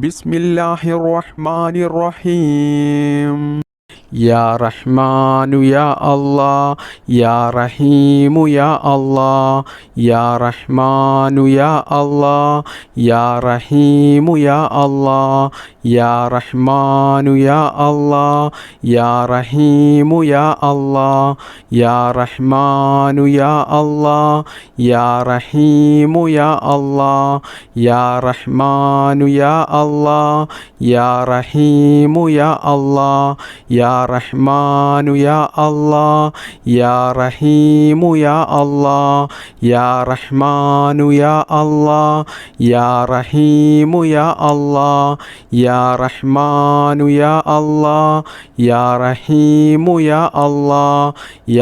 ബിസ്മില്ലാഹിർ റഹ്മാനിർ റഹീം. യാ റഹ്മാനു യാ അല്ലാഹ്, യാ റഹീമു യാ അല്ലാഹ്, യാ റഹ്മാനു യാ അല്ലാഹ്, യാ റഹീമു യാ അല്ലാഹ്, യാ റഹ്മാനു യാ അല്ലാഹ്, യാ റഹീമു യാ അല്ലാഹ്, യാ റഹ്മാനു യാ അല്ലാഹ്, യാ റഹീമു യാ അല്ലാഹ്, യാ റഹ്മാനു യാ അല്ലാഹ്, യാ റഹീമു യാ അല്ലാഹ്, യാ റഹ്മാനു യാ അല്ലാഹ്, യാ റഹീമു യാ അല്ലാഹ്, യാ റഹ്മാനു യാ അല്ലാഹ്, യാ റഹീമു യാ അല്ലാഹ്, യാ റഹ്മാനു യാ അല്ലാഹ്, യാ റഹീമു യാ അല്ലാഹ്,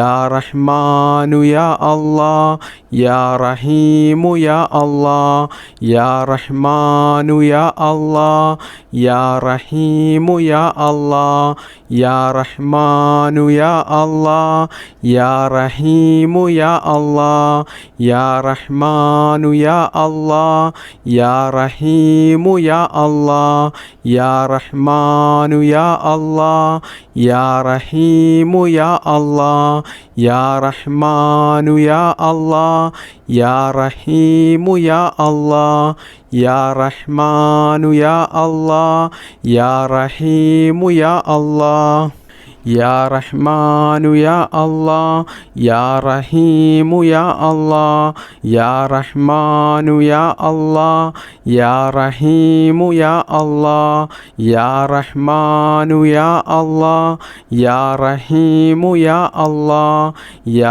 യാ റഹ്മാനു യാ അല്ലാഹ്, യാ റഹീമു യാ അല്ലാഹ്, യാ റഹ്മാനു യാ അല്ലാഹ്, യാ റഹീമു യാ അല്ലാഹ്, യാ റഹ്മാനു യാ അല്ലാഹ്, യാ റഹീമു യാ അല്ലാഹ്, യാ റഹ്മാനു യാ അല്ലാഹ്, യാ റഹീമു യാ അല്ലാഹ്, യാ റഹ്മാനു യാ അല്ലാഹ്, യാ റഹീമു യാ അല്ലാഹ്, യാ റഹ്മാനു യാ അല്ലാഹ്, യാ റഹീമു യാ അല്ലാഹ്, യാ റഹ്മാനു യാ അല്ലാഹ്, യാ റഹീമു യാ അല്ലാഹ്, യാ റഹ്മാനു യാ അല്ലാഹ്, യാ റഹീമു യാ അല്ലാഹ്, യാ റഹ്മാനു യാ അല്ലാഹ്, യാ റഹീമു യാ അല്ലാഹ്, യാ റഹ്മാനു യാ അല്ലാഹ്, യാ റഹീമു യാ അല്ലാഹ്, യാ റഹ്മാനു യാ അല്ലാഹ്, യാ റഹീമു യാ അല്ലാഹ്,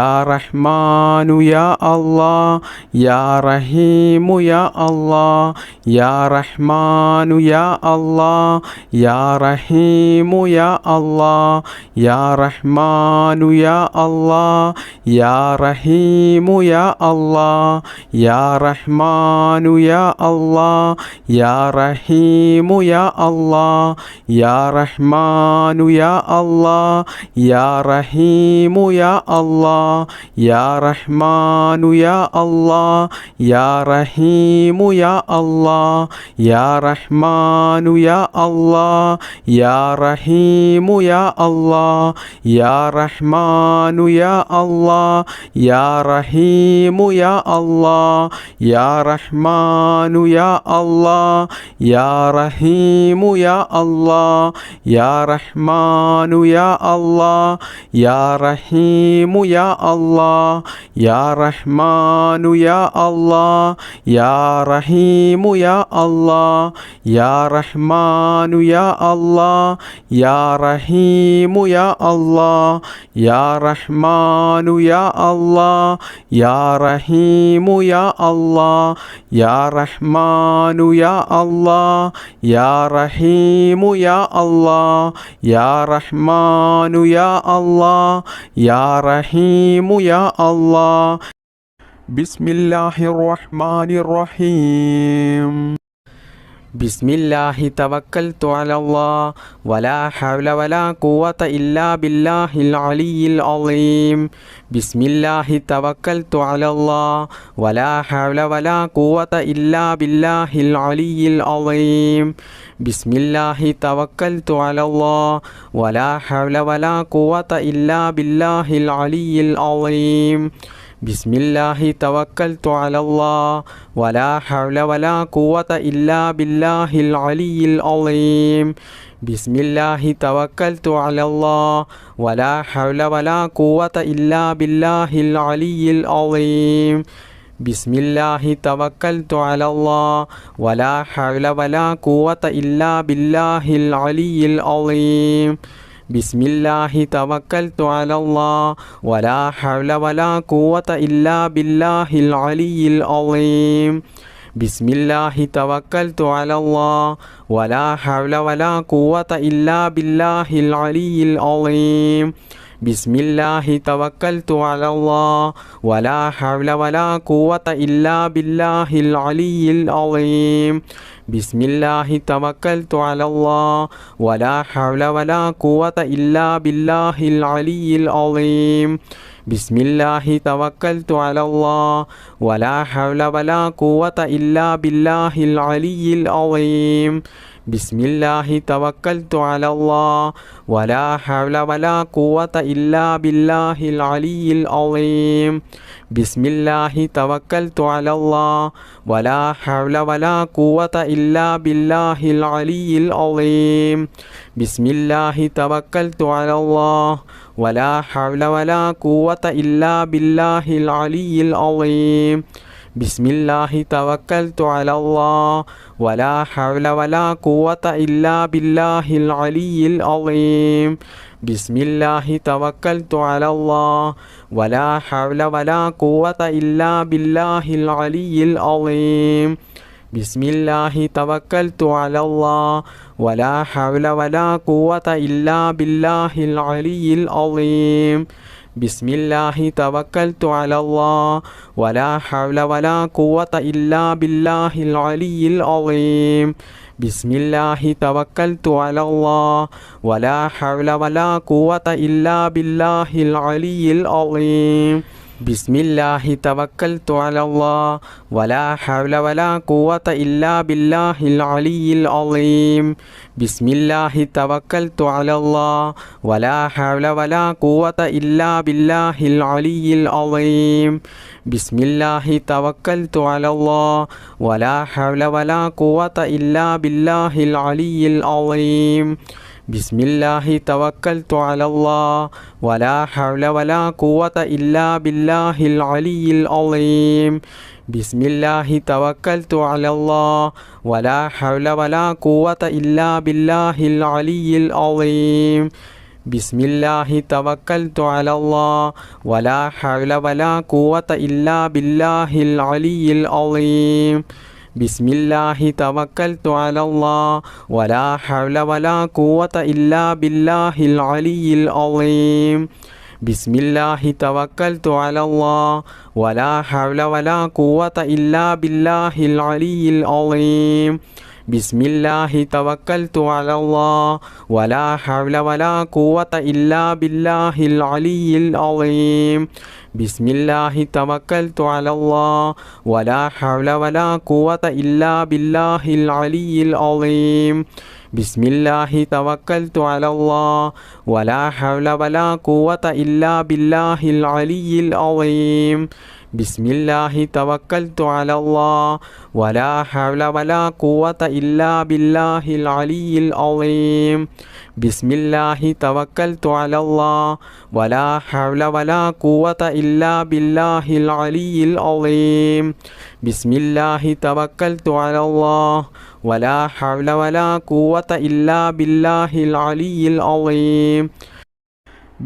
യാ റഹ്മാനു യാ അല്ലാഹ്, യാ റഹീമു യാ അല്ലാഹ്, യാ റഹ്മാനു യാ അല്ലാഹ്, യാ റഹീമു യാ അല്ലാഹ്, യാ റഹ്മാനു യാ അല്ലാഹ്, യാ റഹീമു യാ അല്ലാഹ്, യാ റഹ്മാനു യാ അല്ലാഹ്, യാ റഹീമു യാ അല്ലാഹ്, യാ റഹ്മാനു യാ അല്ലാഹ്, യാ റഹീമു യാ അല്ലാഹ്, യാ റഹ്മാനു യാ അല്ലാഹ്, യാ റഹീമു യാ അല്ലാഹ്, യാ റഹ്മാനു യാ അല്ലാഹ്, യാ റഹീമു യാ അല്ലാഹ്, യാ റഹ്മാനു യാ അല്ലാഹ്, യാ റഹീമു യാ അല്ലാഹ്, യാ റഹ്മാനു യാ അല്ലാഹ്, യാ റഹീമു യാ അല്ലാഹ്, യാ റഹ്മാനു യാ അല്ലാഹ്, യാ റഹീമു യാ അല്ലാഹ്, യാ റഹ്മാനു യാ അല്ലാഹ്, യാ റഹീമു യാ അല്ലാഹ്, യാ റഹ്മാനു യാ അല്ലാഹ്, യാ റഹീമു യാ അല്ലാഹ്, യാ റഹ്മാനു യാ അല്ലാഹ്, യാ റഹീമു യാ അല്ലാഹ്, യാ റഹ്മാനു യാ അല്ലാഹ്, യാ റഹീമു യാ അല്ലാഹ്. ബിസ്മില്ലാഹിർ റഹ്മാനിർ റഹീം. ബിസ്മില്ലാഹി തവക്കൽതു അലല്ലാഹ് വലാ ഹൗല വലാ ഖുവത ഇല്ലാ ബില്ലാഹിൽ അലിയിൽ അളീം. ബിസ്മില്ലാഹി തവക്കൽതു അലല്ലാഹ് വലാ ഹൗല വലാ ഖുവത ഇല്ലാ ബില്ലാഹിൽ അലിയിൽ അളീം. ബിസ്മില്ലാഹി തവക്കൽതു അലല്ലാഹ് വലാ ഹൗല വലാ ഖുവത ഇല്ലാ ബില്ലാഹിൽ അലിയിൽ അളീം. ബിസ്മില്ലാഹി തവക്കൽതു അലല്ലാഹ് വലാ ഹൗല വലാ ഖുവത ഇല്ലാ ബില്ലാഹിൽ അലിയിൽ അളീം. ബിസ്മില്ലാഹി തവക്കൽതു അലല്ലാഹ് വലാ ഹൗല വലാ ഖുവത ഇല്ലാ ബില്ലാഹിൽ അലിയിൽ അളീം. ബിസ്മില്ലാഹി തവക്കൽതു അലല്ലാഹ് വലാ ഹൗല വലാ ഖുവത ഇല്ലാ ബില്ലാഹിൽ അലിയിൽ അളീം. ബിസ്മില്ലാഹി തവക്കൽതു അലല്ലാഹ് വലാ ഹൗല വലാ ഖുവത ഇല്ലാ ബില്ലാഹിൽ അലിയിൽ അളീം. ബിസ്മില്ലാഹി തവക്കൽതു അലല്ലാഹ് വലാ ഹൗല വലാ ഖുവത ഇല്ലാ ബില്ലാഹിൽ അലിയിൽ അളീം. ബിസ്മില്ലാഹി തവക്കൽതു അലല്ലാഹ് വലാ ഹൗല വലാ ഖുവത ഇല്ലാ ബില്ലാഹിൽ അലിയിൽ അളീം. ബിസ്മില്ലാഹി തവക്കൽതു അലല്ലാഹ് വലാ ഹൗല വലാ ഖുവത ഇല്ലാ ബില്ലാഹിൽ അലിയിൽ അളീം. ബിസ്മില്ലാഹി തവക്കൽതു അലല്ലാഹ് വലാ ഹൗല വലാ ഖുവത ഇല്ലാ ബില്ലാഹിൽ അലിയിൽ അളീം. ബിസ്മില്ലാഹി തവക്കൽതു അലല്ലാഹ് വലാ ഹൗല വലാ ഖുവത ഇല്ലാ ബില്ലാഹിൽ അലിയിൽ അളീം. ബിസ്മില്ലാഹി തവക്കൽതു അലല്ലാഹ് വലാ ഹൗല വലാ ഖുവത ഇല്ലാ ബില്ലാഹിൽ അലിയിൽ അളീം. ബിസ്മില്ലാഹി തവക്കൽതു അലല്ലാഹ് വലാ ഹൗല വലാ ഖുവത ഇല്ലാ ബില്ലാഹിൽ അലിയിൽ അളീം. ബിസ്മില്ലാഹി തവക്കൽതു അലല്ലാഹ് വലാ ഹൗല വലാ ഖുവത ഇല്ലാ ബില്ലാഹിൽ അലിയിൽ അളീം. ബിസ്മില്ലാഹി തവക്കൽതു അലല്ലാഹ് വലാ ഹൗല വലാ ഖുവത ഇല്ലാ ബില്ലാഹിൽ അലിയിൽ അളീം. ബിസ്മില്ലാഹി തവക്കൽതു അലല്ലാഹ് വലാ ഹൗല വലാ ഖുവത ഇല്ലാ ബില്ലാഹിൽ അലിയിൽ അളീം. ബിസ്മില്ലാഹി തവക്കൽതു അലല്ലാഹ് വലാ ഹൗല വലാ ഖുവത ഇല്ലാ ബില്ലാഹിൽ അലിയിൽ അളീം. ബിസ്മില്ലാഹി തവക്കൽതു അലല്ലാഹ് വലാ ഹൗല വലാ ഖുവത ഇല്ലാ ബില്ലാഹിൽ അലിയിൽ അളീം. ബിസ്മില്ലാഹി തവക്കൽതു അലല്ലാഹ് വലാ ഹൗല വലാ ഖുവത ഇല്ലാ ബില്ലാഹിൽ അലിയിൽ അളീം. ബിസ്മില്ലാഹി തവക്കൽതു അലല്ലാഹ് വലാ ഹൗല വലാ ഖുവത ഇല്ലാ ബില്ലാഹിൽ അലിയിൽ അളീം. ബിസ്മില്ലാഹി തവക്കൽതു അലല്ലാഹ് വലാ ഹൗല വലാ ഖുവത ഇല്ലാ ബില്ലാഹിൽ അലിയിൽ അളീം. ബിസ്മില്ലാഹി തവക്കൽതു അലല്ലാഹ് വലാ ഹൗല വലാ ഖുവത ഇല്ലാ ബില്ലാഹിൽ അലിയിൽ അളീം. ബിസ്മില്ലാഹി തവക്കൽതു അലല്ലാഹ് വലാ ഹൗല വലാ ഖുവത ഇല്ലാ ബില്ലാഹിൽ അലിയിൽ അളീം. ബിസ്മില്ലാഹി തവക്കൽതു അലല്ലാഹ് വലാ ഹൗല വലാ ഖുവത ഇല്ലാ ബില്ലാഹിൽ അലിയിൽ അളീം. ബിസ്മില്ലാഹി തവക്കൽതു അലല്ലാഹ് വലാ ഹൗല വലാ ഖുവത ഇല്ലാ ബില്ലാഹിൽ അലിയിൽ അളീം. ബിസ്മില്ലാഹി തവക്കൽതു അലല്ലാഹ് വലാ ഹൗല വലാ ഖുവത ഇല്ലാ ബില്ലാഹിൽ അലിയിൽ അളീം. ബിസ്മില്ലാഹി തവക്കൽതു അലല്ലാഹ് വലാ ഹൗല വലാ ഖുവത ഇല്ലാ ബില്ലാഹിൽ അലിയിൽ അളീം. ബിസ്മില്ലാഹി തവക്കൽതു അലല്ലാഹ് വലാ ഹൗല വലാ ഖുവത ഇല്ലാ ബില്ലാഹിൽ അലിയിൽ അളീം. ബിസ്മില്ലാഹി തവക്കൽതു അലല്ലാഹ് വലാ ഹൗല വലാ ഖുവത ഇല്ലാ ബില്ലാഹിൽ അലിയിൽ അളീം. ബിസ്മില്ലാഹി തവക്കൽതു അലല്ലാഹ് വലാ ഹൗല വലാ ഖുവത ഇല്ലാ ബില്ലാഹിൽ അലിയിൽ അളീം. ബിസ്മില്ലാഹി തവക്കൽതു അലല്ലാഹ് വലാ ഹൗല വലാ ഖുവത ഇല്ലാ ബില്ലാഹിൽ അലിയിൽ അളീം. ബിസ്മില്ലാഹി തവക്കൽതു അലല്ലാഹ് വലാ ഹൗല വലാ ഖുവത ഇല്ലാ ബില്ലാഹിൽ അലിയിൽ അളീം.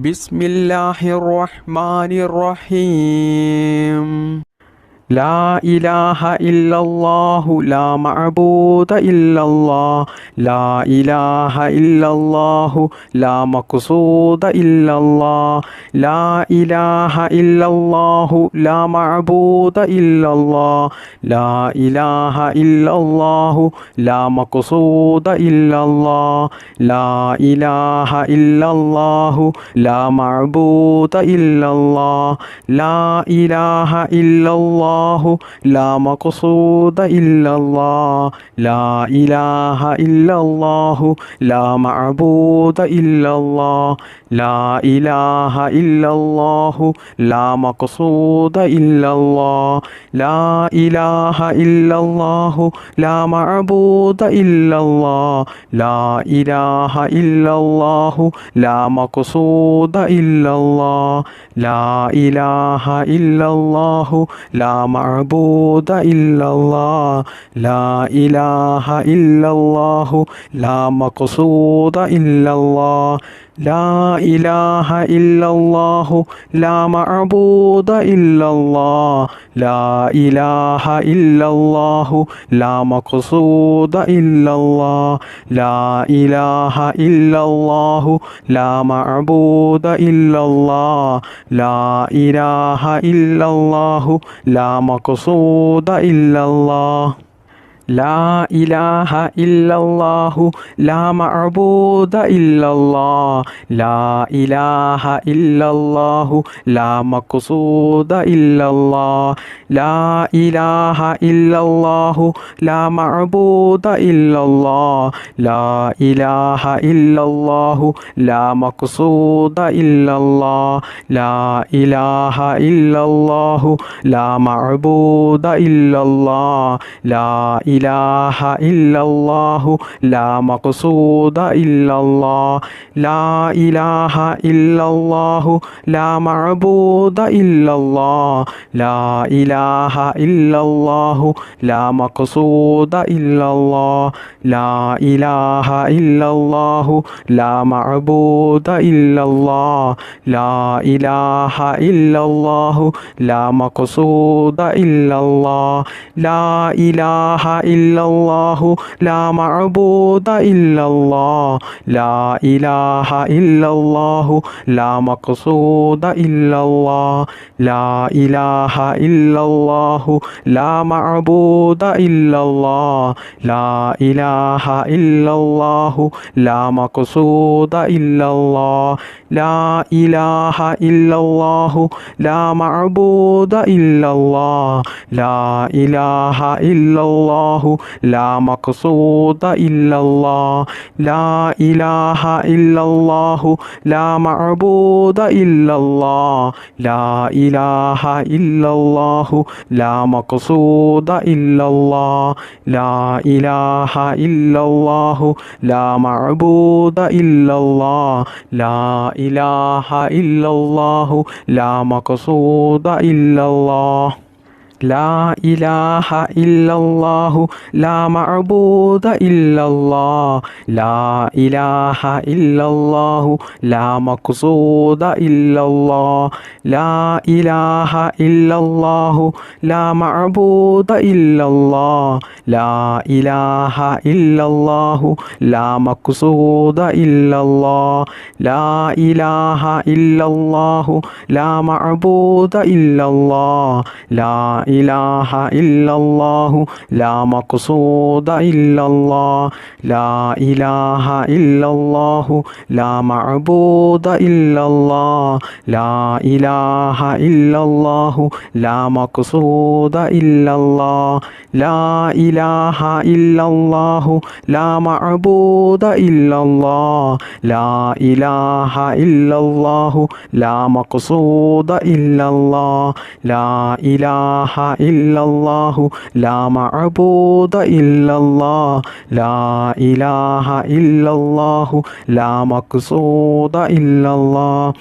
ബിസ്മില്ലാഹിർ റഹ്മാനിർ റഹീം. ലാ ഇലാഹ ഇല്ലല്ലാഹു ലാ മഅബൂദ ഇല്ലല്ലാഹ് ലാ ഇലാഹ ഇല്ലല്ലാഹു ലാ മഖ്സൂദ ഇല്ലല്ലാഹ് ലാ ഇലാഹ ഇല്ലല്ലാഹു ലാ മഅബൂദ ഇല്ലല്ലാഹ് ലാ ഇലാഹ ഇല്ലല്ലാഹു ലാ മഖ്സൂദ ഇല്ലല്ലാഹ് ലാ ഇലാഹ ഇല്ലല്ലാഹു ലാ മഅബൂദ ഇല്ലല്ലാഹ് ലാ ഇലാഹ ഇല്ലല്ലാഹു ലാ മഖ്സൂദ ഇല്ലല്ലാഹ് ലാ ഇലാഹ ഇല്ലല്ലാഹു ലാ മഅബൂദ ഇല്ലല്ലാഹ് ലാ ഇലാഹ ഇല്ലല്ലാഹു ലാ മഖ്സൂദ ഇല്ലല്ലാഹ് ലാ ഇലാഹ ഇല്ലല്ലാഹു ലാ മഅബൂദ ഇല്ലല്ലാഹ് ലാ ഇലാഹ ഇല്ലല്ലാഹു ലാ മഖ്സൂദ ഇല്ലല്ലാഹ് ലാ ഇലാഹ ഇല്ലല്ലാഹു ലാ മഅബൂദ ഇല്ലല്ലാഹ് ലാ ഇലാഹ ഇല്ലല്ലാഹു ലാ മഖ്സൂദ ഇല്ലല്ലാഹ് ലാ ഇലാഹ ഇല്ലല്ലാഹു ലാ മഅബൂദ ഇല്ലല്ലാഹ് ലാ ഇലാഹ ഇല്ലല്ലാഹു ലാ മഖ്സൂദ ഇല്ലല്ലാഹ് ലാ ഇലാഹ ഇല്ലല്ലാഹു ലാ മഅബൂദ ഇല്ലല്ലാഹ് ലാ ഇലാഹ ഇല്ലല്ലാഹു ലാ മഖ്സൂദ ഇല്ലല്ലാഹ് لا إله إلا الله لا معبود إلا الله لا إله إلا الله لا مقصود إلا الله لا إله إلا الله لا معبود إلا الله لا إله إلا الله لا مقصود إلا الله لا إله إلا الله لا معبود إلا الله لا إله إلا الله لا مقصود إلا الله لا إله إلا الله لا معبود إلا الله لا إله إلا الله لا مقصود إلا الله لا إله إلا الله لا معبود إلا الله لا إله إلا الله لا مقصود إلا الله لا إله إلا الله لا معبود إلا الله لا إله إلا الله لا مقصود إلا الله لا إله إلا الله لا معبود إلا الله لا إله إلا الله لا مقصود إلا الله لا إله إلا الله لا معبود إلا الله لا إله إلا الله لا مقصود إلا الله لا إله إلا الله لا معبود إلا الله لا إله إلا الله لا مقصود إلا الله لا إله إلا الله لا معبود إلا الله لا إله إلا الله لا مقصود إلا الله لا إله إلا الله لا معبود إلا الله لا إله إلا الله لا مقصود إلا الله لا إله إلا الله لا معبود إلا الله لا إله إلا الله لا مقصود إلا الله لا إله إلا الله لا معبود إلا الله لا إله إلا الله لا مقصود إلا الله لا إله إلا الله لا معبود إلا الله لا إله إلا الله لا مقصود إلا الله لا إله إلا الله لا معبود إلا الله لا إله إلا الله لا مقصود إلا الله لا إله إلا الله لا معبود إلا الله لا إله إلا الله لا مقصود إلا الله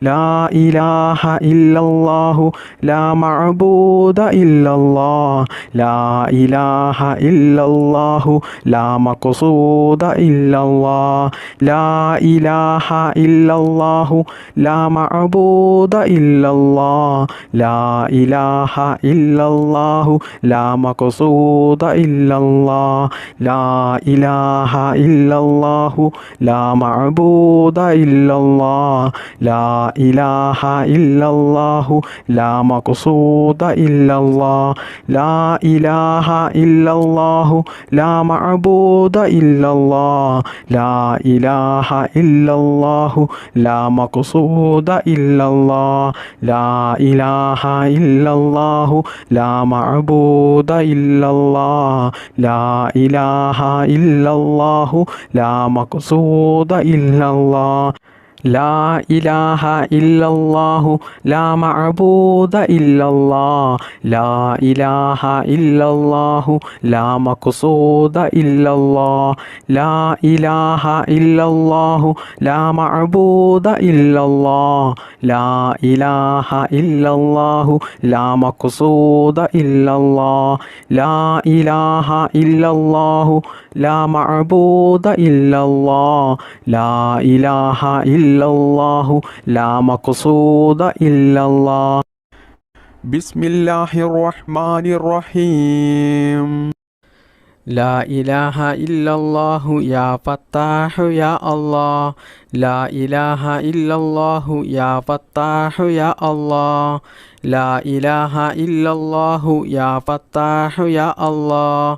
لا إله إلا الله لا معبود إلا الله لا إله إلا الله لا مقصود إلا الله لا إله إلا الله لا معبود إلا الله لا إله إلا الله لا مقصود إلا الله لا إله إلا الله لا معبود إلا الله لا إله إلا الله لا مقصود إلا الله لا إله إلا الله لا معبود إلا الله لا إله إلا الله لا مقصود إلا الله لا إله إلا الله لا معبود إلا الله لا إله إلا الله لا مقصود إلا الله لا إله إلا الله لا معبود إلا الله لا إله إلا الله لا مقصود إلا الله لا إله إلا الله لا معبود إلا الله لا إله إلا الله لا مقصود إلا الله لا إله إلا الله لا معبود إلا الله لا إله إلا الله لا مقصود إلا الله بسم الله الرحمن الرحيم لا إله إلا الله يا فتاح يا الله لا إله إلا الله يا فتاح يا الله لا إله إلا الله يا فتاح يا الله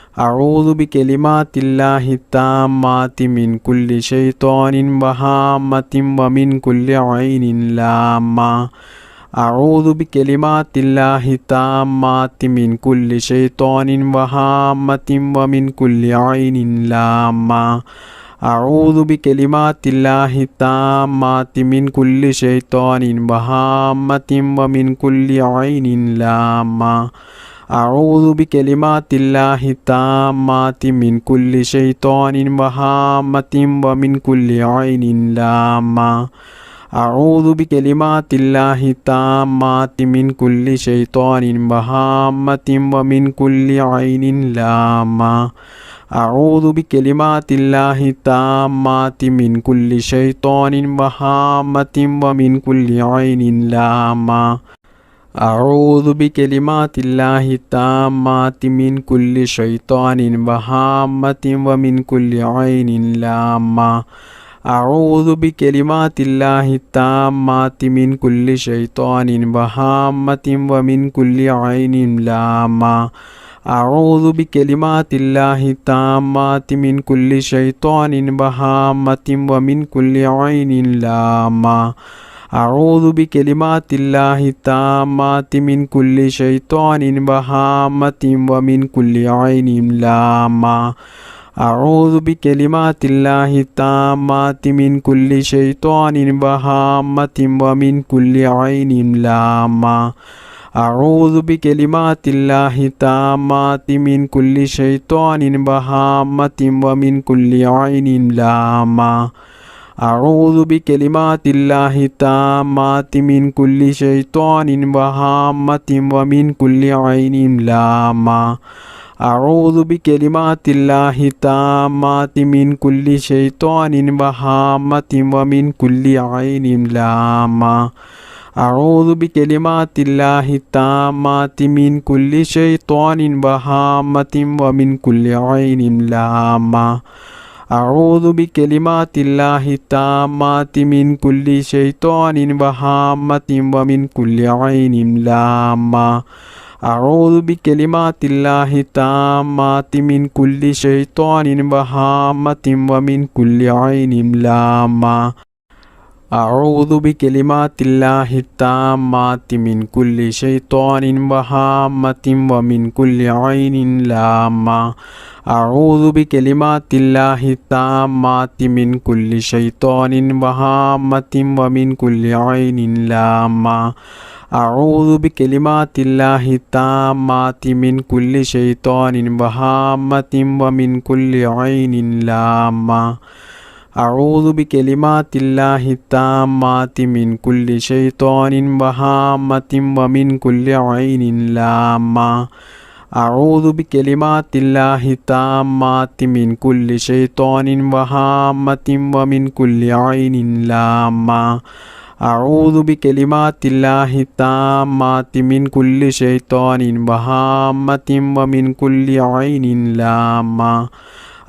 أعوذ بكلمات الله التامات من كل شيطان وهامة ومن كل عين لامة. أعوذ بكلمات الله التامات من كل شيطان وهامة ومن كل عين لامة. أعوذ بكلمات الله التامات من كل شيطان وهامة ومن كل عين لامة. أعوذ بكلمات الله التامات من كل شيطان وهامة ومن كل عين لامة. أعوذ بكلمات الله التامات من كل شيطان وهامة ومن كل عين لامة. أعوذ بكلمات الله التامات من كل شيطان وهامة ومن كل عين لامة. أعوذ بكلمات الله التامات من كل شيطان وهامة ومن كل عين لامة. أعوذ بكلمات الله التامات من كل شيطان وهامة ومن كل عين لامة. أعوذ بكلمات الله التامات من كل شيطان وهامة ومن كل عين لامة. أعوذ بكلمات الله التامات من كل شيطان وهامة ومن كل عين لامة. أعوذ بكلمات الله التامات من كل شيطان وهامة ومن كل عين لامة. أعوذ بكلمات الله التامات من كل شيطان وهامة ومن كل عين لامة. أعوذ بكلمات الله التامات من كل شيطان وهامة ومن كل عين لامة. أعوذ بكلمات الله التامات من كل شيطان وهامة ومن كل عين لامة. أعوذ بكلمات الله التامات من كل شيطان وهامة ومن كل عين لامة. أعوذ بكلمات الله التامات من كل شيطان وهامة ومن كل عين لامة. أعوذ بكلمات الله التامات من كل شيطان وهامة ومن كل عين لامة. أعوذ بكلمات الله التامات من كل شيطان وهامة ومن كل عين لامة. أعوذ بكلمات الله التامات من كل شيطان وهامة ومن كل عين لامة. أعوذ بكلمات الله التامات من كل شيطان وهامة ومن كل عين لامة. أعوذ بكلمات الله التامات من كل شيطان وهامة ومن كل عين لامة. أعوذ بكلمات الله التامات من كل شيطان وهامة ومن كل عين لامة. أعوذ بكلمات الله التامات من كل شيطان وهامة ومن كل عين لامة.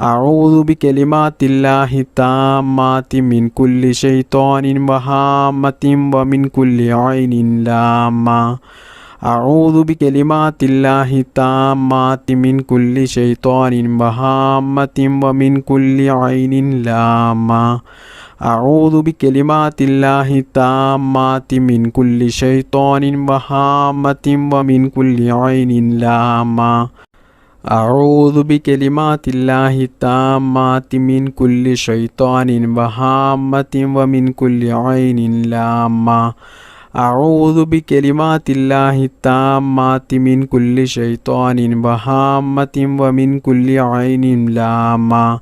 أعوذ بكلمات الله التامات من كل شيطان وهامة ومن كل عين لامة. أعوذ بكلمات الله التامات من كل شيطان وهامة ومن كل عين لامة. أعوذ بكلمات الله التامات من كل شيطان وهامة ومن كل عين لامة. أعوذ بكلمات الله التامات من كل شيطان وهامة ومن كل عين لامة. أعوذ بكلمات الله التامات من كل شيطان وهامة ومن كل عين لامة.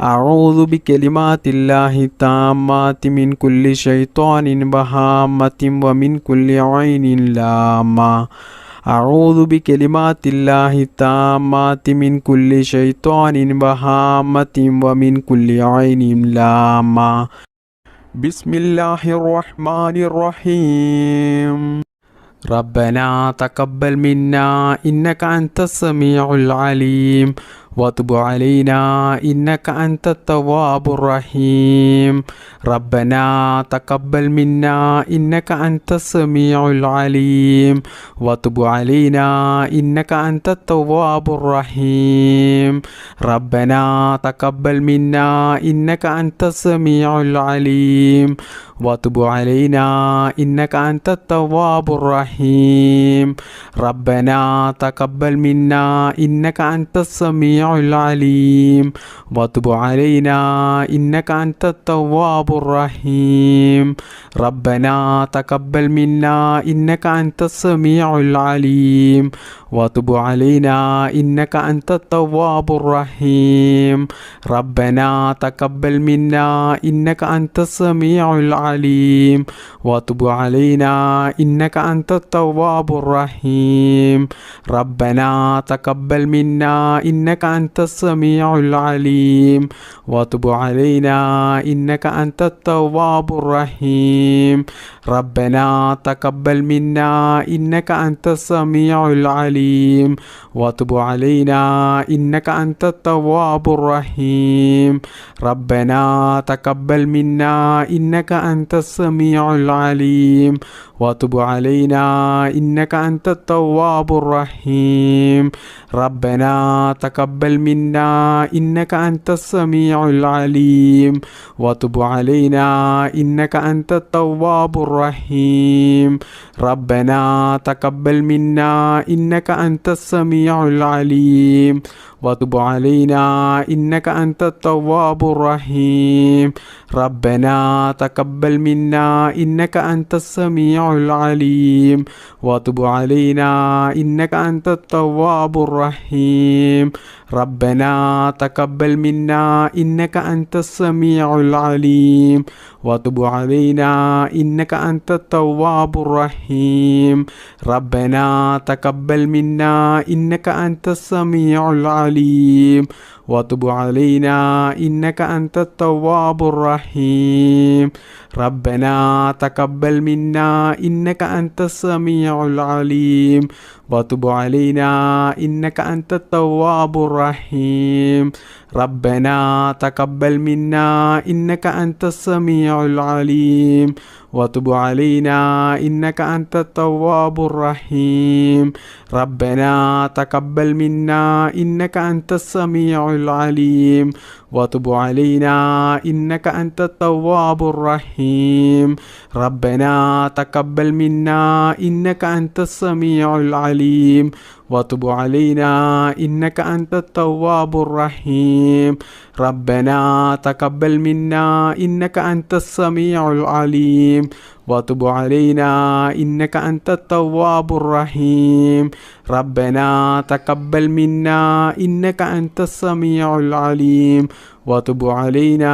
أعوذ بكلمات الله التامات من كل شيطان وهامة ومن كل عين لامة. أعوذ بكلمات الله التامات من كل شيطان وهامة ومن كل عين لامة. بسم الله الرحمن الرحيم. ربنا تقبل منا إنك أنت السميع العليم وتب علينا إنك أنت التواب الرحيم ربنا تقبل منا إنك أنت السميع العليم وتب علينا إنك أنت التواب الرحيم ربنا تقبل منا إنك أنت السميع العليم وتب علينا إنك أنت التواب الرحيم ربنا تقبل منا إنك أنت السميع العليم وتب علينا إنك أنت التواب الرحيم ربنا تقبل منا إنك أنت السميع العليم وتب علينا إنك أنت التواب الرحيم ربنا تقبل منا إنك أنت السميع العليم وتب علينا إنك أنت التواب الرحيم ربنا تقبل منا إنك أنت السميع العليم وتب علينا إنك أنت التواب الرحيم ربنا تقبل منا إنك أنت السميع العليم وتب علينا إنك أنت التواب الرحيم ربنا تقبل منا إنك أنت السميع العليم وتب علينا إنك أنت التواب الرحيم ربنا تقبل منا إنك أنت السميع العليم وتب علينا إنك أنت التواب الرحيم ربنا تقبل منا إنك أنت السميع العليم وتب علينا إنك أنت التواب الرحيم ربنا تقبل منا إنك أنت السميع العليم وتب علينا إنك أنت التواب الرحيم ربنا تقبل منا إنك أنت السميع العليم وتب علينا إنك أنت التواب الرحيم ربنا تقبل منا إنك أنت السميع العليم وتب علينا إنك أنت التواب الرحيم ربنا تقبل منا إنك أنت السميع العليم وتب علينا إنك أنت التواب الرحيم ربنا تقبل منا إنك أنت السميع العليم وتب علينا إنك أنت التواب الرحيم ربنا تقبل منا إنك أنت السميع العليم وتب علينا إنك أنت التواب الرحيم ربنا تقبل منا إنك أنت السميع العليم وتب علينا إنك أنت التواب الرحيم ربنا تقبل منا إنك أنت السميع العليم وتب علينا إنك أنت التواب الرحيم ربنا تقبل منا إنك أنت السميع العليم وتب علينا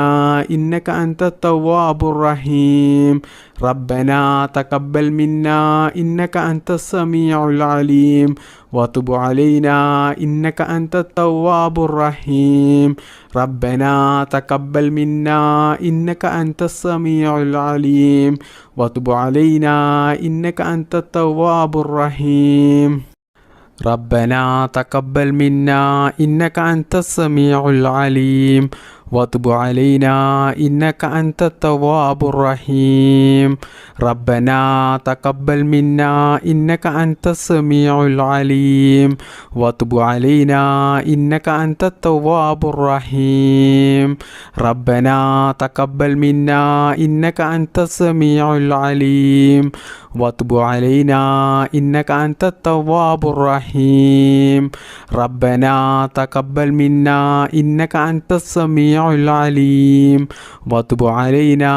إنك أنت التواب الرحيم ربنا تقبل منا إنك أنت السميع العليم وتب علينا إنك أنت التواب الرحيم ربنا تقبل منا إنك أنت السميع العليم وتب علينا إنك أنت التواب الرحيم ربنا تقبل منا إنك أنت السميع العليم وتب علينا إنك أنت التواب الرحيم ربنا تقبل منا إنك أنت السميع العليم وتب علينا إنك أنت التواب الرحيم ربنا تقبل منا إنك أنت السميع العليم وتب علينا إنك أنت التواب الرحيم ربنا تقبل منا إنك أنت السميع العليم وتب علينا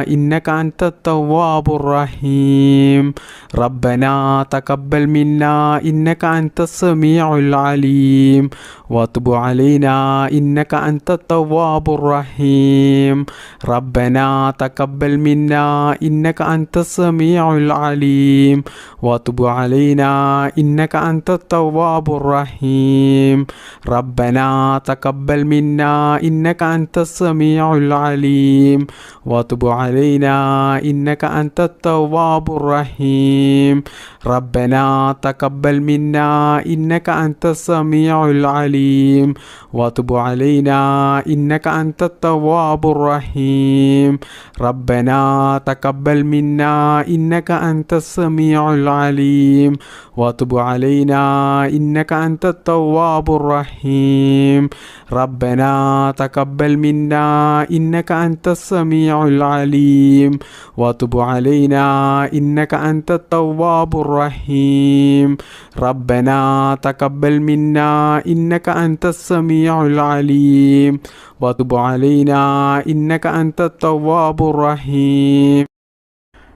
إنك أنت التواب الرحيم ربنا تقبل منا إنك أنت السميع العليم وتب علينا إنك أنت التواب الرحيم ربنا تقبل منا إنك أنت السميع العليم وتب علينا إنك أنت التواب الرحيم ربنا تقبل منا إنك أنت السميع العليم وتب علينا إنك أنت التواب الرحيم ربنا تقبل منا إنك أنت السميع العليم وتب علينا إنك أنت التواب الرحيم ربنا تقبل منا إنك أنت السميع العليم وتب علينا إنك أنت التواب الرحيم ربنا تقبل منا إنك أنت السميع العليم وتب علينا إنك أنت التواب الرحيم ربنا تقبل منا إنك أنت السميع العليم وتب علينا إنك أنت التواب الرحيم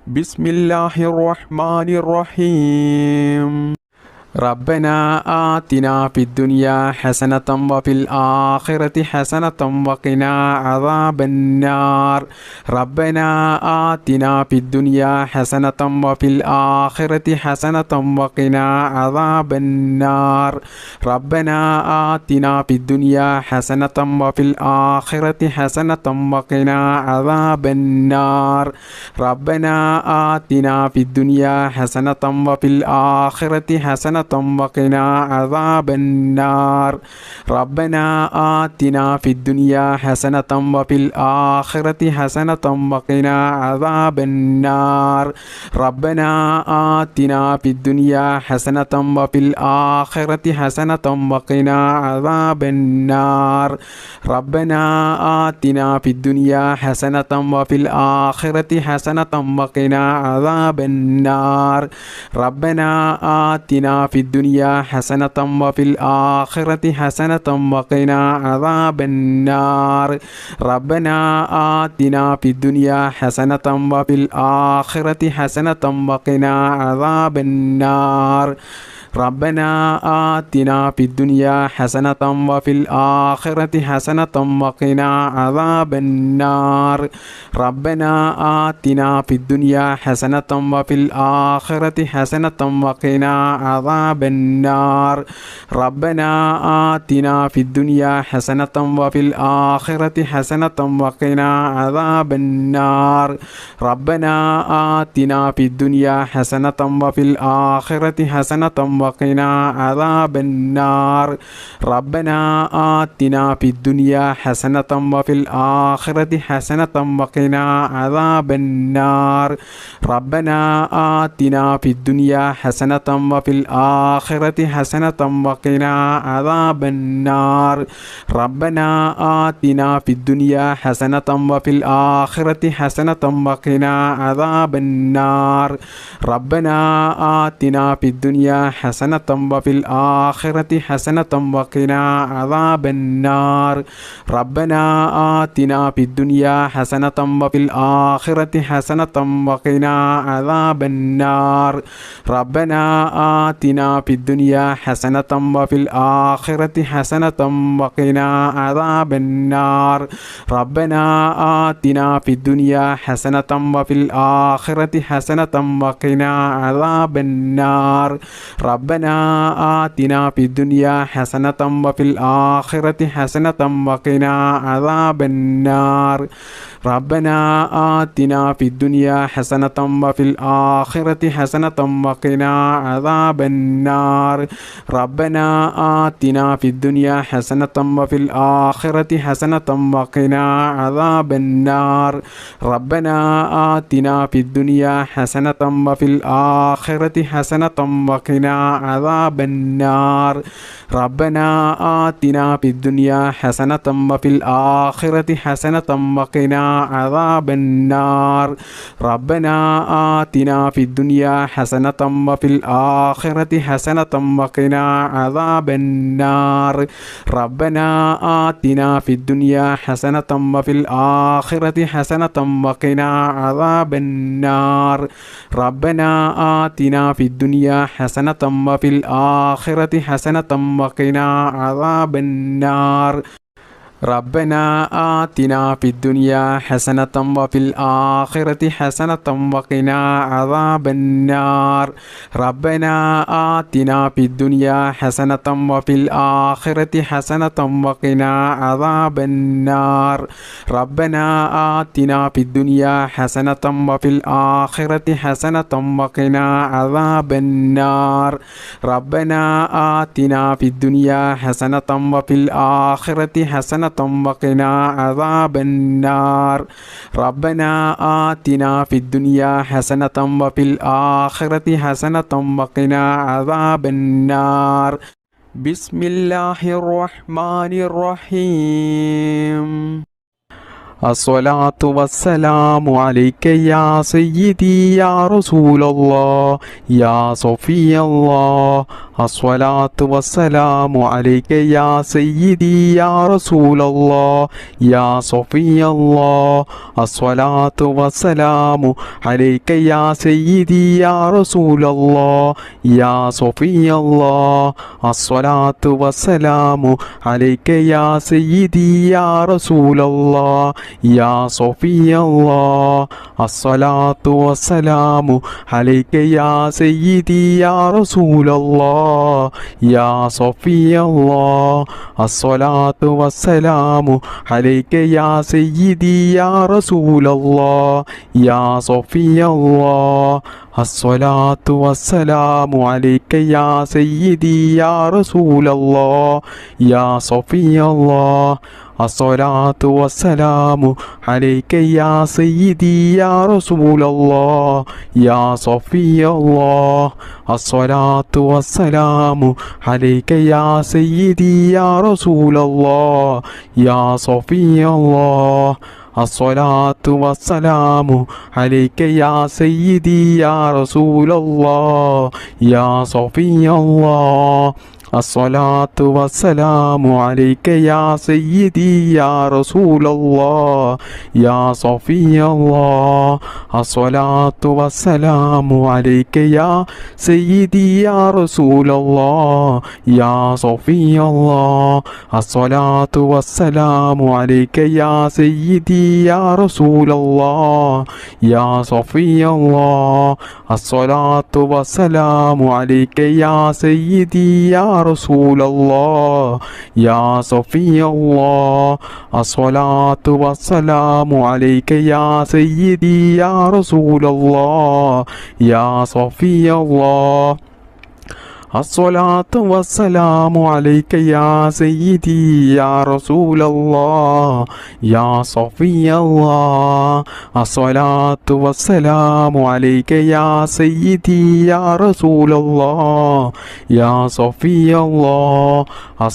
بسم الله الرحمن الرحيم ربنا آتنا في الدنيا حسنة وفي الآخرة حسنة وقنا عذاب النار ربنا آتنا في الدنيا حسنة وفي الآخرة حسنة وقنا عذاب النار ربنا آتنا في الدنيا حسنة وفي الآخرة حسنة وقنا عذاب النار ربنا آتنا في الدنيا حسنة وفي الآخرة حسنة وقنا عذاب النار ربنا آتنا في الدنيا حسنة وفي الآخرة حسنة وقنا عذاب النار ربنا آتنا في الدنيا حسنة وفي الآخرة حسنة وقنا عذاب النار ربنا آتنا في الدنيا حسنة وفي الآخرة حسنة وقنا عذاب النار ربنا آتنا في الدنيا حسنة وفي الآخرة حسنة وقنا عذاب النار ربنا آتنا في الدنيا حسنة وفي الآخرة حسنة وقنا عذاب النار ربنا آتنا في الدنيا حسنة وفي الآخرة حسنة وقنا عذاب النار ربنا آتنا في الدنيا حسنة وفي الآخرة حسنة وقنا عذاب النار ربنا آتنا في الدنيا حسنة وفي الآخرة حسنة وقنا عذاب النار ربنا آتنا في الدنيا حسنة وفي الآخرة حسنة وقنا عذاب النار ربنا آتنا في الدنيا حسنة وفي الآخرة حسنة وقنا عذاب النار ربنا آتنا في الدنيا حسنة وفي الآخرة حسنة وقنا عذاب النار ربنا آتنا في الدنيا حسنة وفي الآخرة حسنة وقنا عذاب النار ربنا آتنا في الدنيا حسنة وفي الآخرة حسنة وقنا عذاب النار ربنا آتنا في الدنيا حسنة وفي الآخرة حسنة وقنا عذاب النار ربنا آتنا في الدنيا حسنة وفي الآخرة حسنة وقنا عذاب النار ربنا آتنا في الدنيا حسنة وفي الآخرة حسنة وقنا عذاب النار ربنا آتنا في الدنيا حسنة وفي الآخرة حسنة وقنا عذاب النار ربنا آتنا في الدنيا حسنة وفي الآخرة حسنة وقنا عذاب النار ربنا آتنا في الدنيا حسنة وفي الآخرة حسنة وقنا عذاب النار ربنا آتنا في الدنيا حسنة وفي الآخرة حسنة وقنا عذاب النار ربنا آتنا في الدنيا حسنة وفي الآخرة حسنة وقنا عذاب النار ربنا آتنا في الدنيا حسنة وفي الآخرة حسنة وقنا عذاب النار ربنا آتنا في الدنيا حسنة وفي الآخرة حسنة وقنا عذاب النار ربنا آتنا في الدنيا حسنة وفي الآخرة حسنة وقنا عذاب النار ربنا آتنا في الدنيا حسنة وفي الآخرة حسنة وقنا عذاب النار ربنا آتنا في الدنيا حسنة وفي الآخرة حسنة وقنا عذاب النار ربنا آتنا في الدنيا حسنة وفي الآخرة حسنة وقنا عذاب النار ربنا آتنا في الدنيا حسنة وفي الآخرة حسنة وقنا عذاب النار ربنا آتنا في الدنيا حسنة وفي الآخرة حسنة وقنا عذاب النار بسم الله الرحمن الرحيم الصلاة والسلام عليك يا سيدي يا رسول الله يا صفي الله الصلاة والسلام عليك يا سيدي يا رسول الله يا صفي الله الصلاة والسلام عليك يا سيدي يا رسول الله يا صفي الله الصلاة والسلام عليك يا سيدي يا رسول الله يا صفي الله الصلاة والسلام عليك يا سيدي يا رسول الله يا صفي الله الصلاة والسلام عليك يا سيدي يا رسول الله يا صفي الله الصلاة والسلام عليك يا سيدي يا رسول الله يا صفي الله الصلاة والسلام عليك يا سيدي يا رسول الله يا صفي الله الصلاة والسلام عليك يا سيدي يا رسول الله يا صفي الله الصلاة والسلام عليك يا سيدي يا رسول الله يا صفي الله الصلاة والسلام عليك يا سيدي يا رسول الله يا صفي الله الصلاة والسلام عليك يا سيدي يا رسول الله يا صفي الله الصلاة والسلام عليك يا سيدي يا رسول الله يا صفي الله الصلاة والسلام عليك يا سيدي يا رسول الله يا صفي الله الصلاة والسلام عليك يا سيدي يا رسول الله يا صفي الله الصلاة والسلام عليك يا سيدي يا رسول الله يا صفي الله الصلاة والسلام عليك يا سيدي يا رسول الله يا صفي الله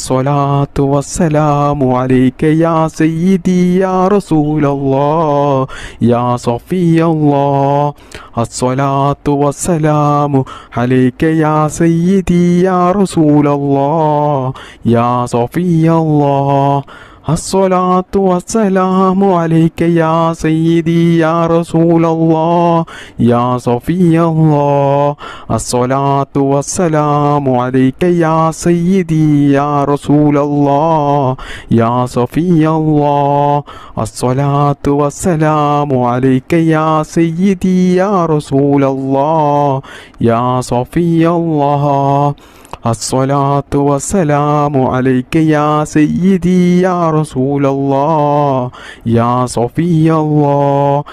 الصلاة والسلام عليك يا سيدي يا رسول الله يا صفي الله الصلاة والسلام عليك يا سيدي يا رسول الله يا صفي الله الصلاة والسلام عليك يا سيدي يا رسول الله يا صفي الله الصلاة والسلام عليك يا سيدي يا رسول الله يا صفي الله الصلاة والسلام عليك يا سيدي يا رسول الله يا صفي الله الصلاة والسلام عليك يا سيدي يا رسول الله يا صفي الله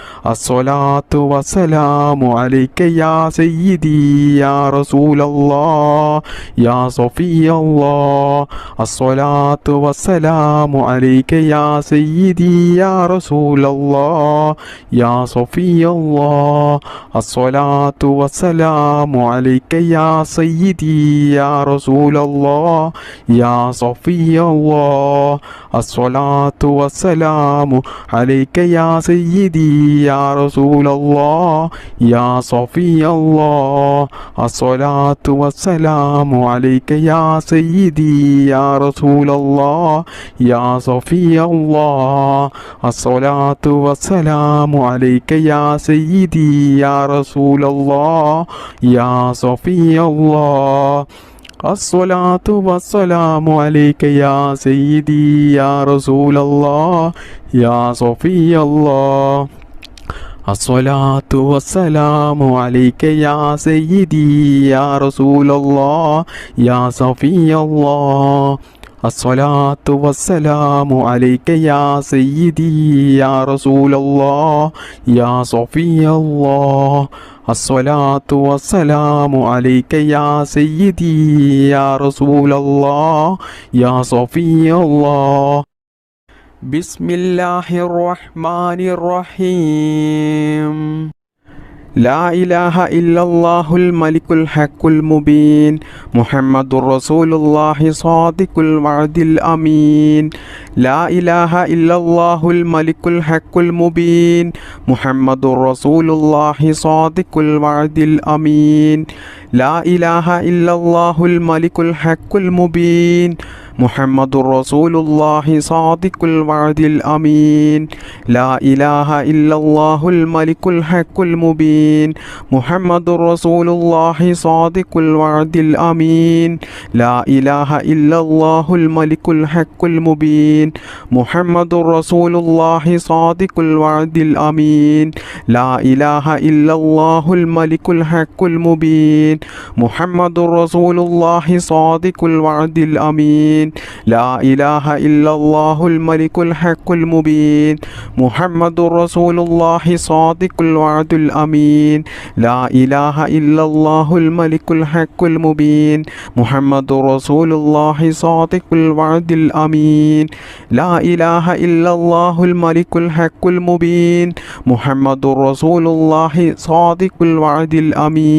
الصلاة والسلام عليك يا سيدي يا رسول الله يا صفي الله الصلاة والسلام عليك يا سيدي يا رسول الله يا صفي الله الصلاة والسلام عليك يا سيدي يا رسول الله يا صفي الله الصلاة والسلام عليك يا سيدي يا رسول الله يا صفي الله الصلاة والسلام عليك يا سيدي يا رسول الله يا صفي الله الصلاة والسلام عليك يا سيدي يا رسول الله يا صفي الله الصلاة والسلام عليك يا سيدي يا رسول الله يا صفي الله. الصلاة والسلام عليك يا سيدي يا رسول الله يا صفي الله. الصلاة والسلام عليك يا سيدي يا رسول الله يا صفي الله. الصلاة والسلام عليك يا سيدي يا رسول الله يا صفي الله. بسم الله الرحمن الرحيم. لا إله إلا الله الملك الحق المبين محمد رسول الله صادق الوعد الأمين. لا إله إلا الله الملك الحق المبين محمد رسول الله صادق الوعد الأمين. لا إله إلا الله الملك الحق المبين محمد رسول الله صادق الوعد الأمين. لا إله إلا الله الملك الحق المبين محمد رسول الله صادق الوعد الأمين. لا إله إلا الله الملك الحق المبين محمد رسول الله صادق الوعد الأمين. لا إله إلا الله الملك الحق المبين محمد رسول الله صادق الوعد الأمين. لا إله إلا الله الملك الحق المبين محمد رسول الله صادق الوعد الأمين. لا إله إلا الله الملك الحق المبين محمد رسول الله صادق الوعد الأمين. لا إله إلا الله الملك الحق المبين محمد رسول الله صادق الوعد الأمين. لا إله إلا الله الملك الحق المبين محمد رسول الله صادق الوعد الأمين.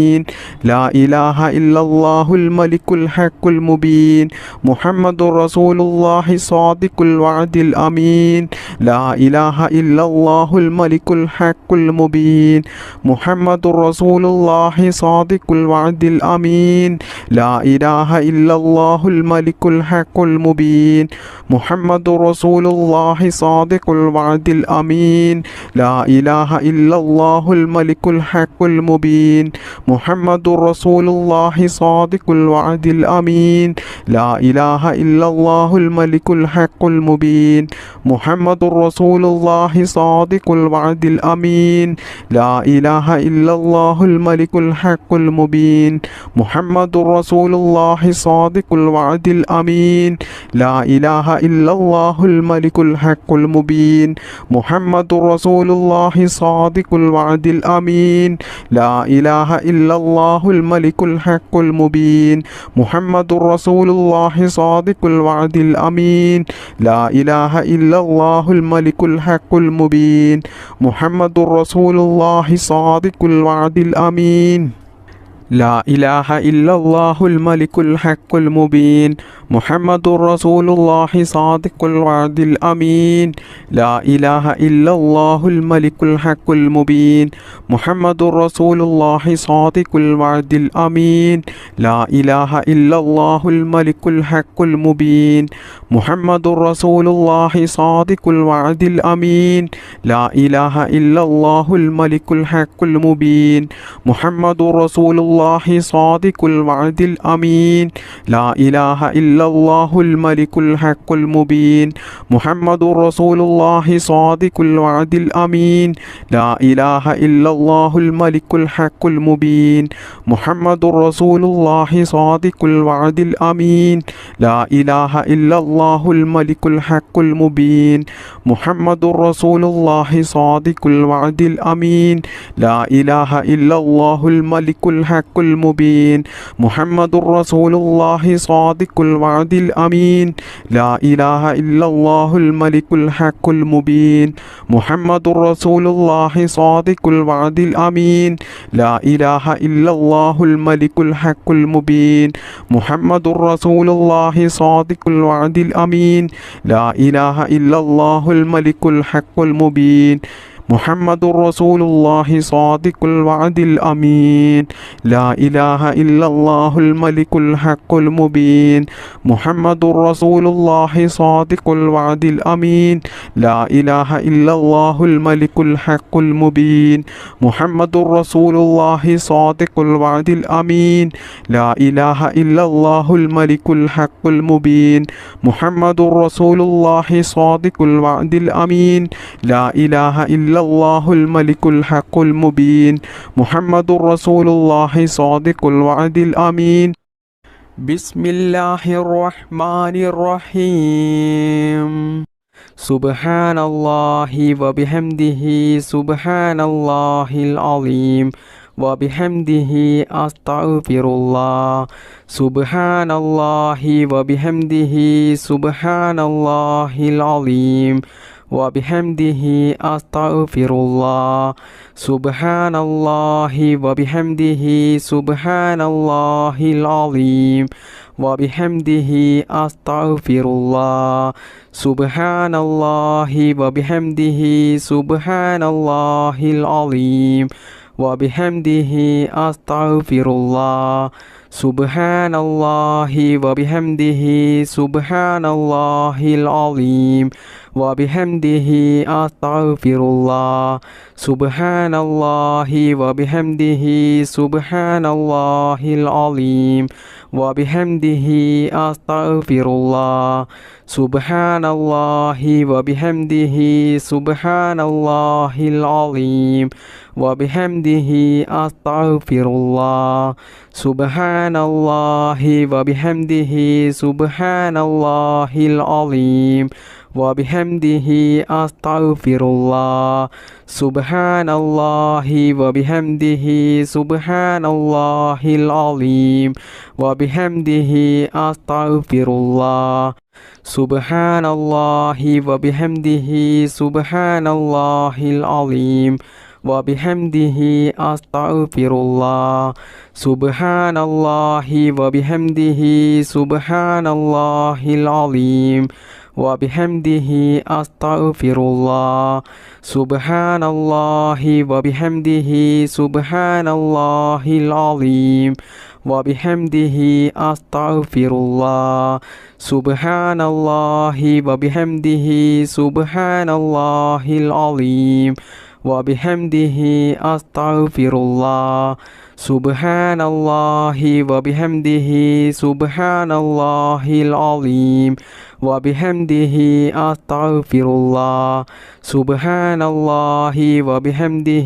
لا إله إلا الله الملك الحق المبين محمد رسول الله صادق الوعد الأمين. لا إله إلا الله الملك الحق المبين محمد رسول الله صادق الوعد الأمين. لا إله إلا الله الملك الحق المبين محمد رسول الله صادق الوعد الأمين. لا إله إلا الله الملك الحق المبين محمد رسول الله صادق الوعد الأمين. لا إله إلا الله الملك الحق المبين محمد رسول الله صادق الوعد الأمين. لا إله إلا الله الملك الحق المبين محمد رسول الله صادق الوعد الأمين. لا إله إلا الله الملك الحق المبين محمد رسول الله صادق الوعد الأمين. لا إله إلا الله الملك الحق المبين محمد رسول الله صادق الوعد الأمين. لا إله إلا الله الملك الحق المبين محمد رسول الله صادق الوعد الأمين. لا إله إلا الله الملك الحق المبين محمد رسول الله صادق الوعد الأمين. لا إله إلا الله الملك الحق المبين محمد رسول الله صادق الوعد الأمين. لا إله إلا الله الملك الحق المبين محمد رسول الله صادق الوعد الأمين. لا إله إلا الله الملك الحق المبين محمد رسول الله صادق الوعد الأمين. لا إله إلا الله الملك الحق المبين محمد رسول الله صادق الوعد الأمين. لا إله إلا الله الملك الحق المبين محمد رسول الله صادق الوعد الأمين. لا إله إلا الله الملك الحق المبين محمد رسول الله صادق الوعد الأمين. لا إله إلا الله الملك الحق المبين محمد رسول الله صادق الوعد الأمين. لا إله إلا الله الملك الحق المبين محمد رسول الله صادق الوعد الأمين. لا إله إلا الله الملك الحق المبين محمد رسول الله صادق الوعد الأمين لا إله إلا الله الملك الحق المبين محمد رسول الله صادق الوعد الأمين لا إله إلا الله الملك الحق المبين محمد رسول الله صادق الوعد الأمين لا إله إلا الله الملك الحق المبين محمد رسول الله صادق الوعد الأمين لا إله إلا الله الملك الحق المبين محمد رسول الله صادق الوعد الأمين بسم الله الرحمن الرحيم سبحان الله وبحمده سبحان الله العظيم وبحمده أستغفر الله سبحان الله وبحمده سبحان الله العظيم وبحمده أستغفر الله سبحان الله وبحمده سبحان الله العظيم وبحمده أستغفر الله سبحان الله وبحمده سبحان الله العظيم وبحمده أستغفر الله سبحان الله وبحمده سبحان الله العظيم وبحمده أستغفر الله سبحان الله وبحمده سبحان الله العظيم وبحمده أستغفر الله سبحان الله وبحمده سبحان الله العظيم وبحمده أستغفر الله سبحان الله وبحمده سبحان الله العظيم وبحمده أستغفر الله سبحان الله وبحمده سبحان الله العظيم وبحمده أستغفر الله سبحان الله وبحمده سبحان الله العظيم وبحمده أستغفر الله سبحان الله وبحمده سبحان الله العظيم وبحمده أستغفر الله سبحان الله وبحمده سبحان الله العظيم وبحمده أستغفر الله سبحان الله وبحمده سبحان الله العظيم وبحمده أستغفر الله سبحان الله وبحمده سبحان الله العظيم وبحمده أستغفر الله سبحان الله وبحمده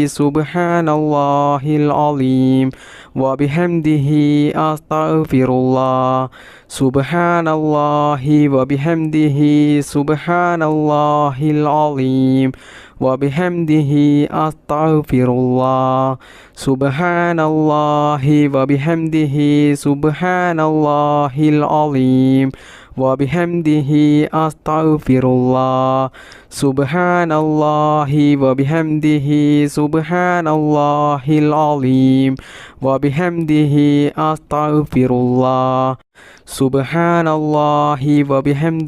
سبحان الله العظيم وبحمده أستغفر الله سبحان الله وبحمده سبحان الله العظيم وبحمده أستغفر الله سبحان الله وبحمده سبحان الله العظيم وبحمده أستغفر الله سبحان الله وبحمده سبحان الله العظيم وبحمده أستغفر الله سبحان الله وبحمده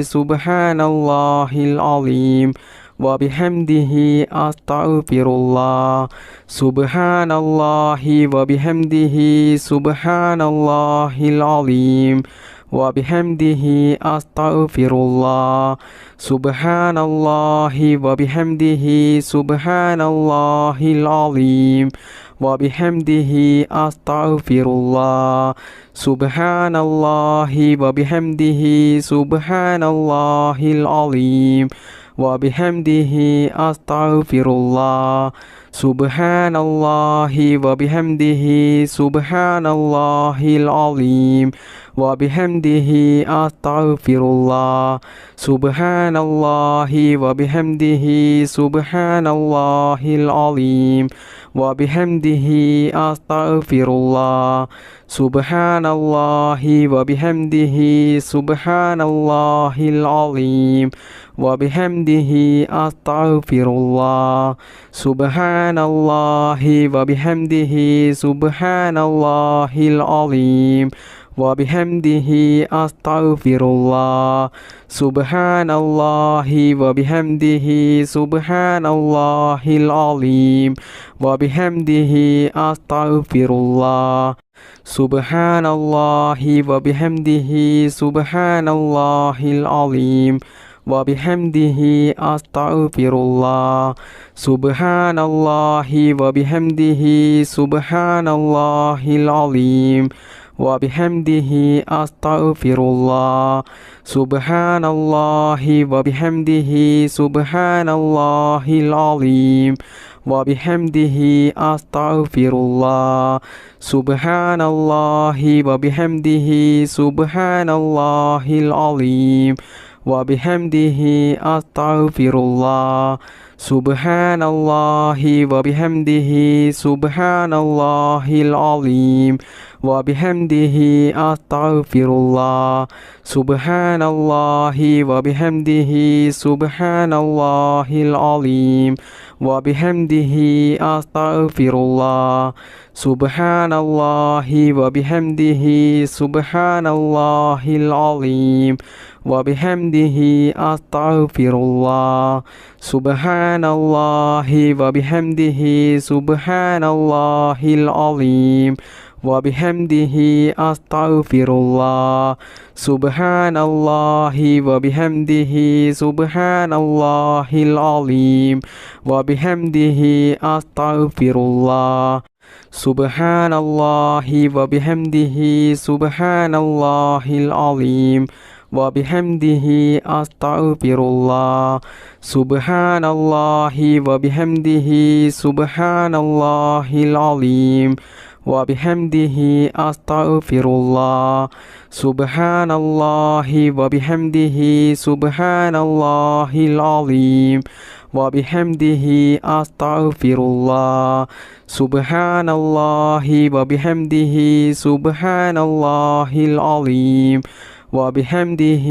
سبحان الله العظيم وبحمده أستغفر الله سبحان الله وبحمده سبحان الله العظيم وبحمده أستغفر الله سبحان الله وبحمده سبحان الله العظيم وبحمده أستغفر الله سبحان الله وبحمده سبحان الله العظيم وبحمده أستغفر الله سبحان الله وبحمده سبحان الله العظيم وبحمده أستغفر الله سبحان الله وبحمده سبحان الله العظيم وبحمده أستغفر الله سبحان الله وبحمده سبحان الله العظيم وبحمده أستغفر الله سبحان الله وبحمده سبحان الله العظيم وبحمده أستغفر الله سبحان الله وبحمده سبحان الله العظيم وبحمده أستغفر الله سبحان الله وبحمده سبحان الله العظيم وبحمده أستغفر الله سبحان الله وبحمده سبحان الله العظيم وبحمده أستغفر الله سبحان الله وبحمده سبحان الله العظيم وبحمده أستغفر الله سبحان الله وبحمده سبحان الله العظيم وبحمده أستغفر الله سبحان الله وبحمده سبحان الله العظيم وبحمده أستغفر الله سبحان الله وبحمده سبحان الله العظيم وبحمده أستغفر الله سبحان الله وبحمده سبحان الله العظيم وبحمده أستغفر الله سبحان الله وبحمده سبحان الله العظيم وبحمده أستغفر الله سبحان الله وبحمده سبحان الله العظيم وبحمده أستغفر الله سبحان الله وبحمده سبحان الله العظيم وبحمده أستغفر الله سبحان الله وبحمده سبحان الله العظيم وبحمده أستغفر الله سبحان الله وبحمده سبحان الله العظيم وبحمده أستغفر الله سبحان الله وبحمده سبحان الله العظيم وبحمده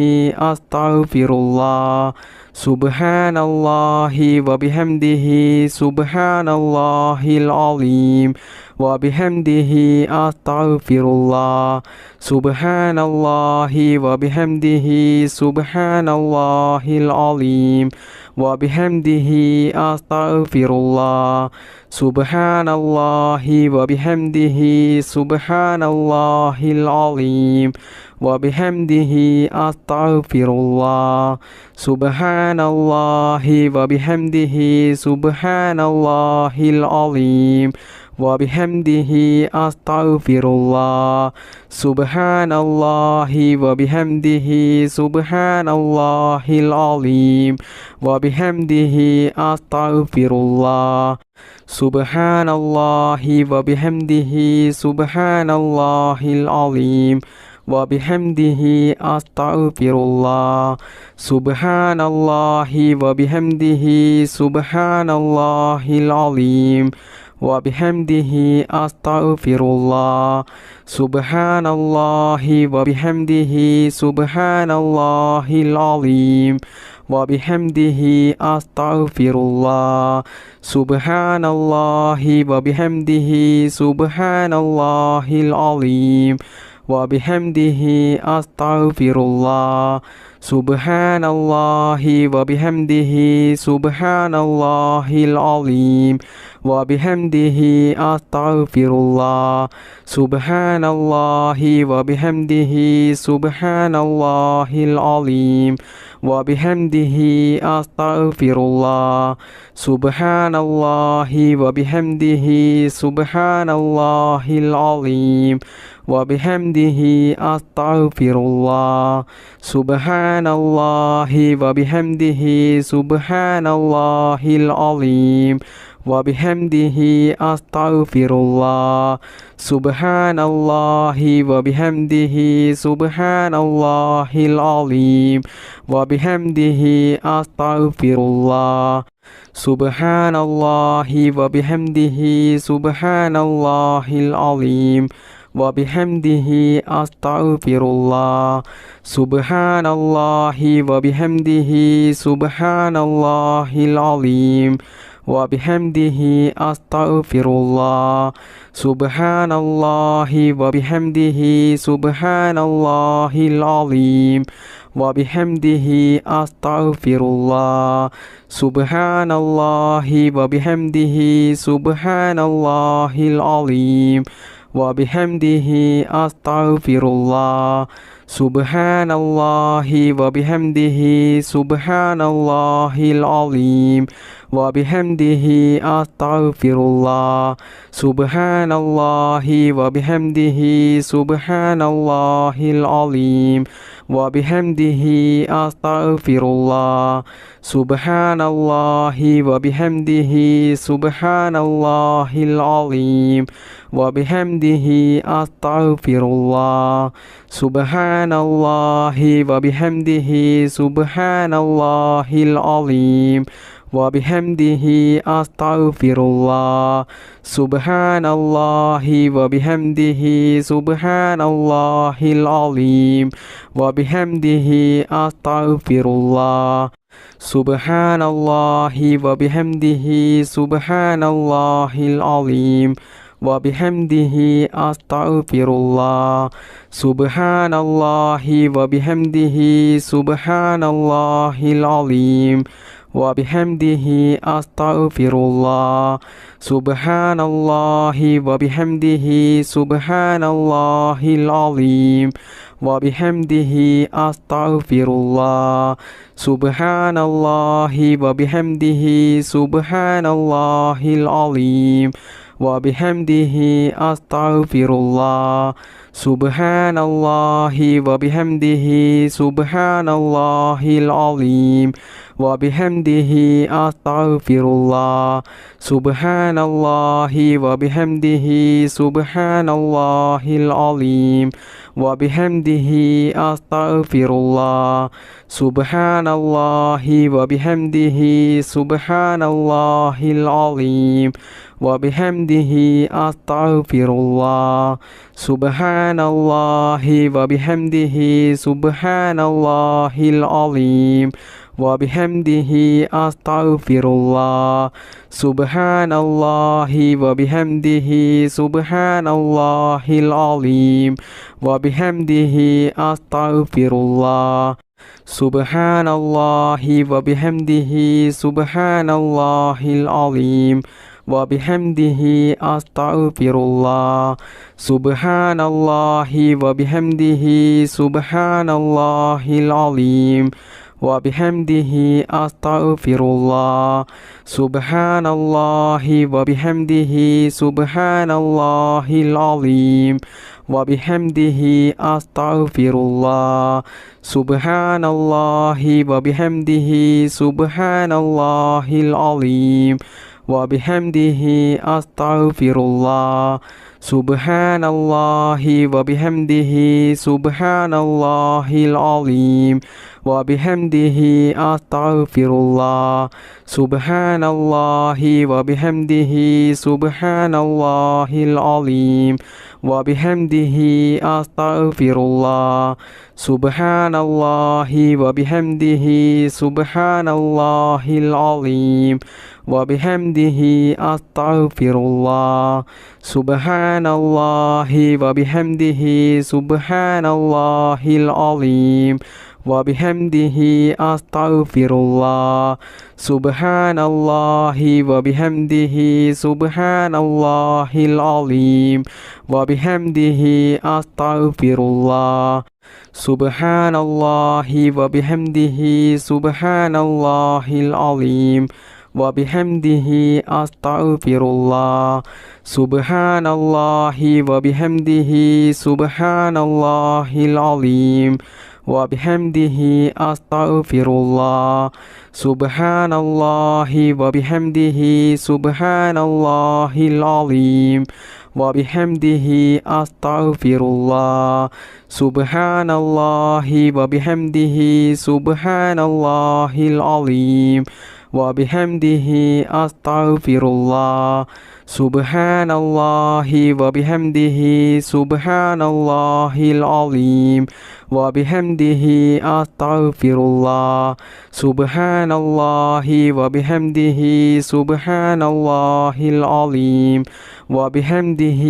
أستغفر الله سبحان الله وبحمده سبحان الله العظيم وبحمده أستغفر الله سبحان الله وبحمده سبحان الله العظيم وبحمده أستغفر الله سبحان الله وبحمده سبحان الله العظيم وبحمده أستغفر الله سبحان الله وبحمده سبحان الله العظيم وبحمده أستغفر الله سبحان الله وبحمده سبحان الله العظيم وبحمده أستغفر الله سبحان الله وبحمده سبحان الله العظيم وبحمده أستغفر الله سبحان الله وبحمده سبحان الله العظيم وبحمده أستغفر الله سبحان الله وبحمده سبحان الله العظيم وبحمده أستغفر الله سبحان الله وبحمده سبحان الله العظيم وبحمده أستغفر الله سبحان الله وبحمده سبحان الله العظيم وبحمده أستغفر الله سبحان الله وبحمده سبحان الله العظيم وبحمده أستغفر الله سبحان الله وبحمده سبحان الله العظيم وبحمده أستغفر الله سبحان الله وبحمده سبحان الله العظيم وبحمده أستغفر الله سبحان الله وبحمده سبحان الله العظيم وبحمده أستغفر الله سبحان الله وبحمده سبحان الله العظيم وبحمده أستغفر الله سبحان الله وبحمده سبحان الله العظيم وبحمده أستغفر الله سبحان الله وبحمده سبحان الله العظيم وبحمده أستغفر الله سبحان الله وبحمده سبحان الله العظيم وبحمده أستغفر الله سبحان الله وبحمده سبحان الله العظيم وبحمده أستغفر الله سبحان الله وبحمده سبحان الله العظيم وبحمده أستغفر الله سبحان الله وبحمده سبحان الله العظيم وبحمده أستغفر الله سبحان الله وبحمده سبحان الله العظيم وبحمده أستغفر الله سبحان الله وبحمده سبحان الله العظيم وبحمده أستغفر الله سبحان الله وبحمده سبحان الله العظيم وبحمده أستغفر الله سبحان الله وبحمده سبحان الله العظيم وبحمده أستغفر الله سبحان الله وبحمده سبحان الله العظيم وبحمده أستغفر الله سبحان الله وبحمده سبحان الله العظيم وبحمده أستغفر الله سبحان الله وبحمده سبحان الله العظيم وبحمده أستغفر الله سبحان الله وبحمده سبحان الله العظيم وبحمده أستغفر الله سبحان الله وبحمده سبحان الله العظيم وبحمده أستغفر الله سبحان الله وبحمده سبحان الله العظيم وبحمده أستغفر الله سبحان الله وبحمده سبحان الله العظيم وبحمده أستغفر الله سبحان الله وبحمده سبحان الله العظيم وبحمده أستغفر الله سبحان الله وبحمده سبحان الله العظيم وبحمده أستغفر الله سبحان الله وبحمده سبحان الله العظيم وبحمده أستغفر الله سبحان الله وبحمده سبحان الله العظيم وبحمده أستغفر الله سبحان الله وبحمده سبحان الله العظيم وبحمده أستغفر الله سبحان الله وبحمده سبحان الله العظيم وبحمده أستغفر الله سبحان الله وبحمده سبحان الله العظيم وبحمده أستغفر الله سبحان الله وبحمده سبحان الله العظيم وبحمده أستغفر الله سبحان الله وبحمده سبحان الله العظيم وبحمده أستغفر الله سبحان الله وبحمده سبحان الله العظيم وبحمده أستغفر الله سبحان الله وبحمده سبحان الله العظيم وبحمده أستغفر الله سبحان الله وبحمده سبحان الله العظيم وبحمده أستغفر الله سبحان الله وبحمده سبحان الله العظيم وبحمده أستغفر الله سبحان الله وبحمده سبحان الله العظيم وبحمده أستغفر الله سبحان الله وبحمده سبحان الله العظيم وبحمده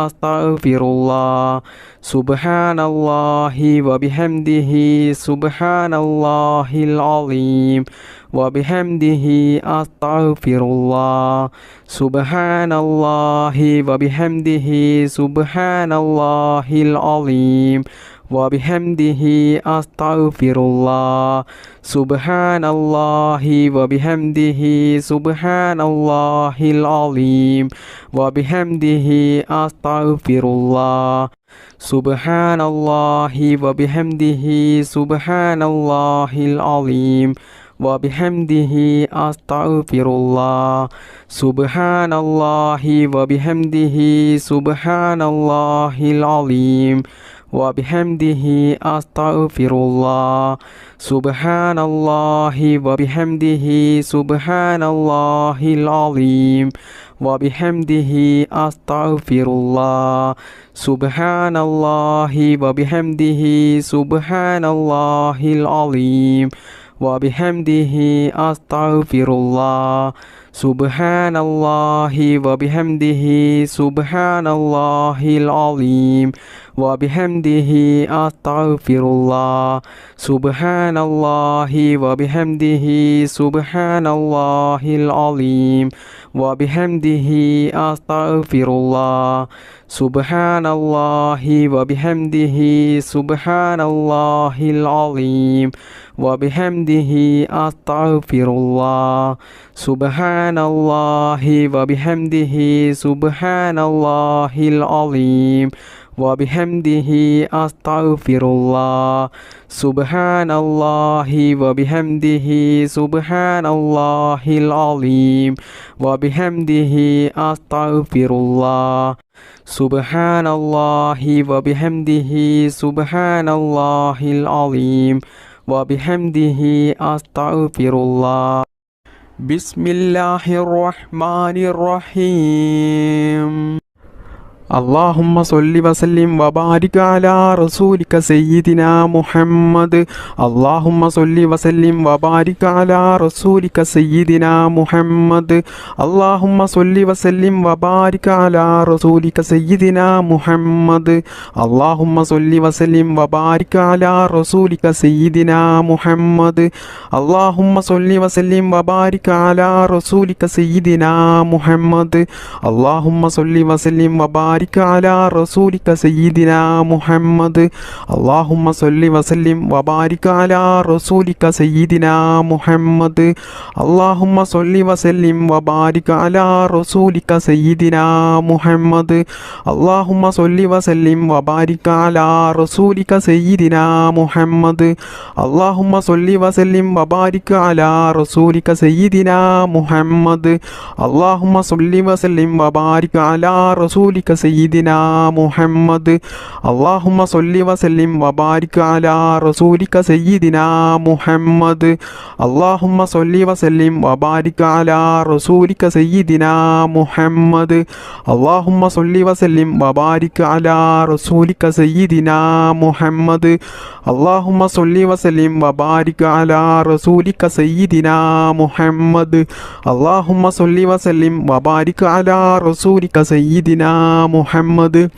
أستغفر الله سبحان الله وبحمده سبحان الله العظيم وبحمده أستغفر الله سبحان الله وبحمده سبحان الله العظيم وبحمده أستغفر الله سبحان الله وبحمده سبحان الله العظيم وبحمده أستغفر الله سبحان الله وبحمده سبحان الله العظيم وبحمده أستغفر الله سبحان الله وبحمده سبحان الله العظيم وبحمده أستغفر الله سبحان الله وبحمده سبحان الله العظيم وبحمده أستغفر الله سبحان الله وبحمده سبحان الله العظيم وبحمده أستغفر الله سبحان الله وبحمده سبحان الله العظيم وبحمده أستغفر الله سبحان الله وبحمده سبحان الله العظيم وبحمده أستغفر الله سبحان الله وبحمده سبحان الله العظيم وبحمده أستغفر الله سبحان الله وبحمده سبحان الله العظيم وبحمده أستغفر الله سبحان الله وبحمده سبحان الله العظيم وبحمده أستغفر الله سبحان الله وبحمده سبحان الله العظيم وبحمده أستغفر الله بسم الله الرحمن الرحيم اللهم صل وسلم وبارك على رسولك سيدنا محمد اللهم صل وسلم وبارك على رسولك سيدنا محمد اللهم صل وسلم وبارك على رسولك سيدنا محمد اللهم صل وسلم وبارك على رسولك سيدنا محمد اللهم صل وسلم وبارك على رسولك سيدنا محمد اللهم صل وسلم وبارك على رسولك سيدنا محمد اللهم صل وسلم وبارك على رسولك سيدنا محمد اللهم صل وسلم وبارك على رسولك سيدنا محمد اللهم صل وسلم وبارك على رسولك سيدنا محمد اللهم صل وسلم وبارك على رسولك سيدنا محمد اللهم صل وسلم وبارك على رسولك سيدنا محمد اللهم صل وسلم وبارك على رسولك سيدنا محمد اللهم صل وسلم وبارك على رسولك سيدنا محمد اللهم صل وسلم وبارك على رسولك سيدنا محمد اللهم صل وسلم وبارك على رسولك سيدنا محمد اللهم صل وسلم وبارك على رسولك سيدنا محمد